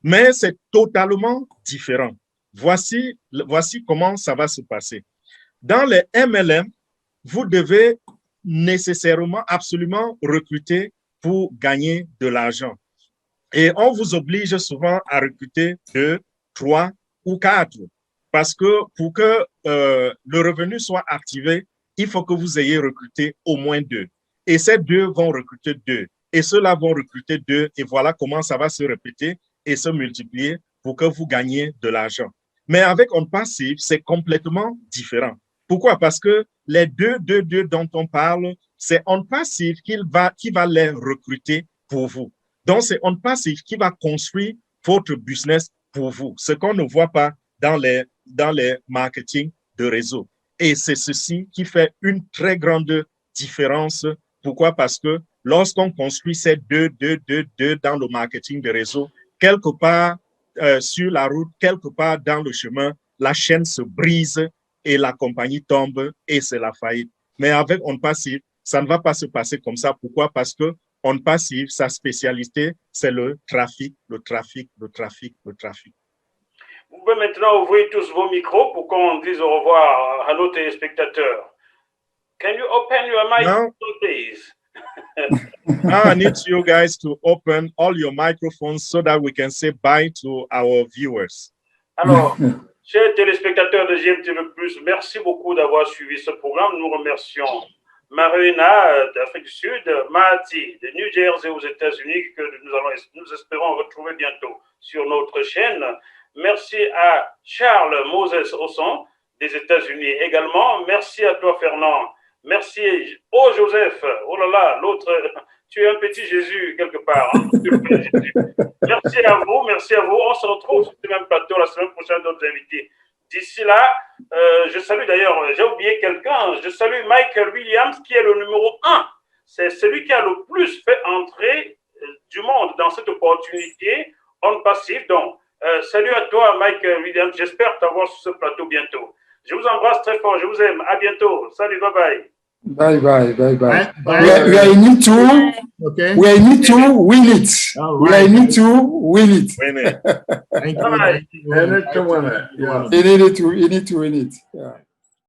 Mais c'est totalement différent. Voici comment ça va se passer. Dans les MLM, vous devez nécessairement, absolument recruter pour gagner de l'argent. Et on vous oblige souvent à recruter 2, 3 ou 4. Parce que pour que le revenu soit activé, il faut que vous ayez recruté au moins 2. Et ces 2 vont recruter 2. Et ceux-là vont recruter 2. Et voilà comment ça va se répéter et se multiplier pour que vous gagniez de l'argent. Mais avec OnPassive, c'est complètement différent. Pourquoi? Parce que les 2 dont on parle, c'est OnPassive qui va les recruter pour vous. Donc, c'est OnPassive qui va construire votre business pour vous, ce qu'on ne voit pas dans les marketing de réseau. Et c'est ceci qui fait une très grande différence. Pourquoi? Parce que lorsqu'on construit ces 2 dans le marketing de réseau, quelque part sur la route, quelque part dans le chemin, la chaîne se brise et la compagnie tombe et c'est la faillite. Mais avec OnPassive, ça ne va pas se passer comme ça. Pourquoi? Parce que OnPassive, sa spécialité, c'est le trafic. Vous pouvez maintenant ouvrir tous vos micros pour qu'on dise au revoir à nos téléspectateurs. Can you open your microphone, please? Now I need you guys to open all your microphones so that we can say bye to our viewers. Alors, chers téléspectateurs de GMTV+, merci beaucoup d'avoir suivi ce programme. Nous remercions Marina d'Afrique du Sud, Mahati de New Jersey aux États-Unis, que nous espérons retrouver bientôt sur notre chaîne. Merci à Charles Moses Osson des États-Unis également. Merci à toi, Fernand, Merci. Oh, Joseph. Oh là là, l'autre, tu es un petit Jésus quelque part. Hein? Merci à vous, merci à vous. On se retrouve sur le même plateau la semaine prochaine d'autres invités. D'ici là, je salue d'ailleurs, j'ai oublié quelqu'un, je salue Michael Williams qui est le numéro 1. C'est celui qui a le plus fait entrer du monde dans cette opportunité on passif. Donc, salut à toi, Michael Williams. J'espère t'avoir sur ce plateau bientôt. Je vous embrasse très fort. Je vous aime. À bientôt. Salut, bye bye. Bye bye, bye bye. Bye. We are in it to Okay. we are in it to win it. All We are right. in it to win it. Winnie. Thank you. Bye. Thank you. In it to win it. Yeah. In it to win it. Yeah.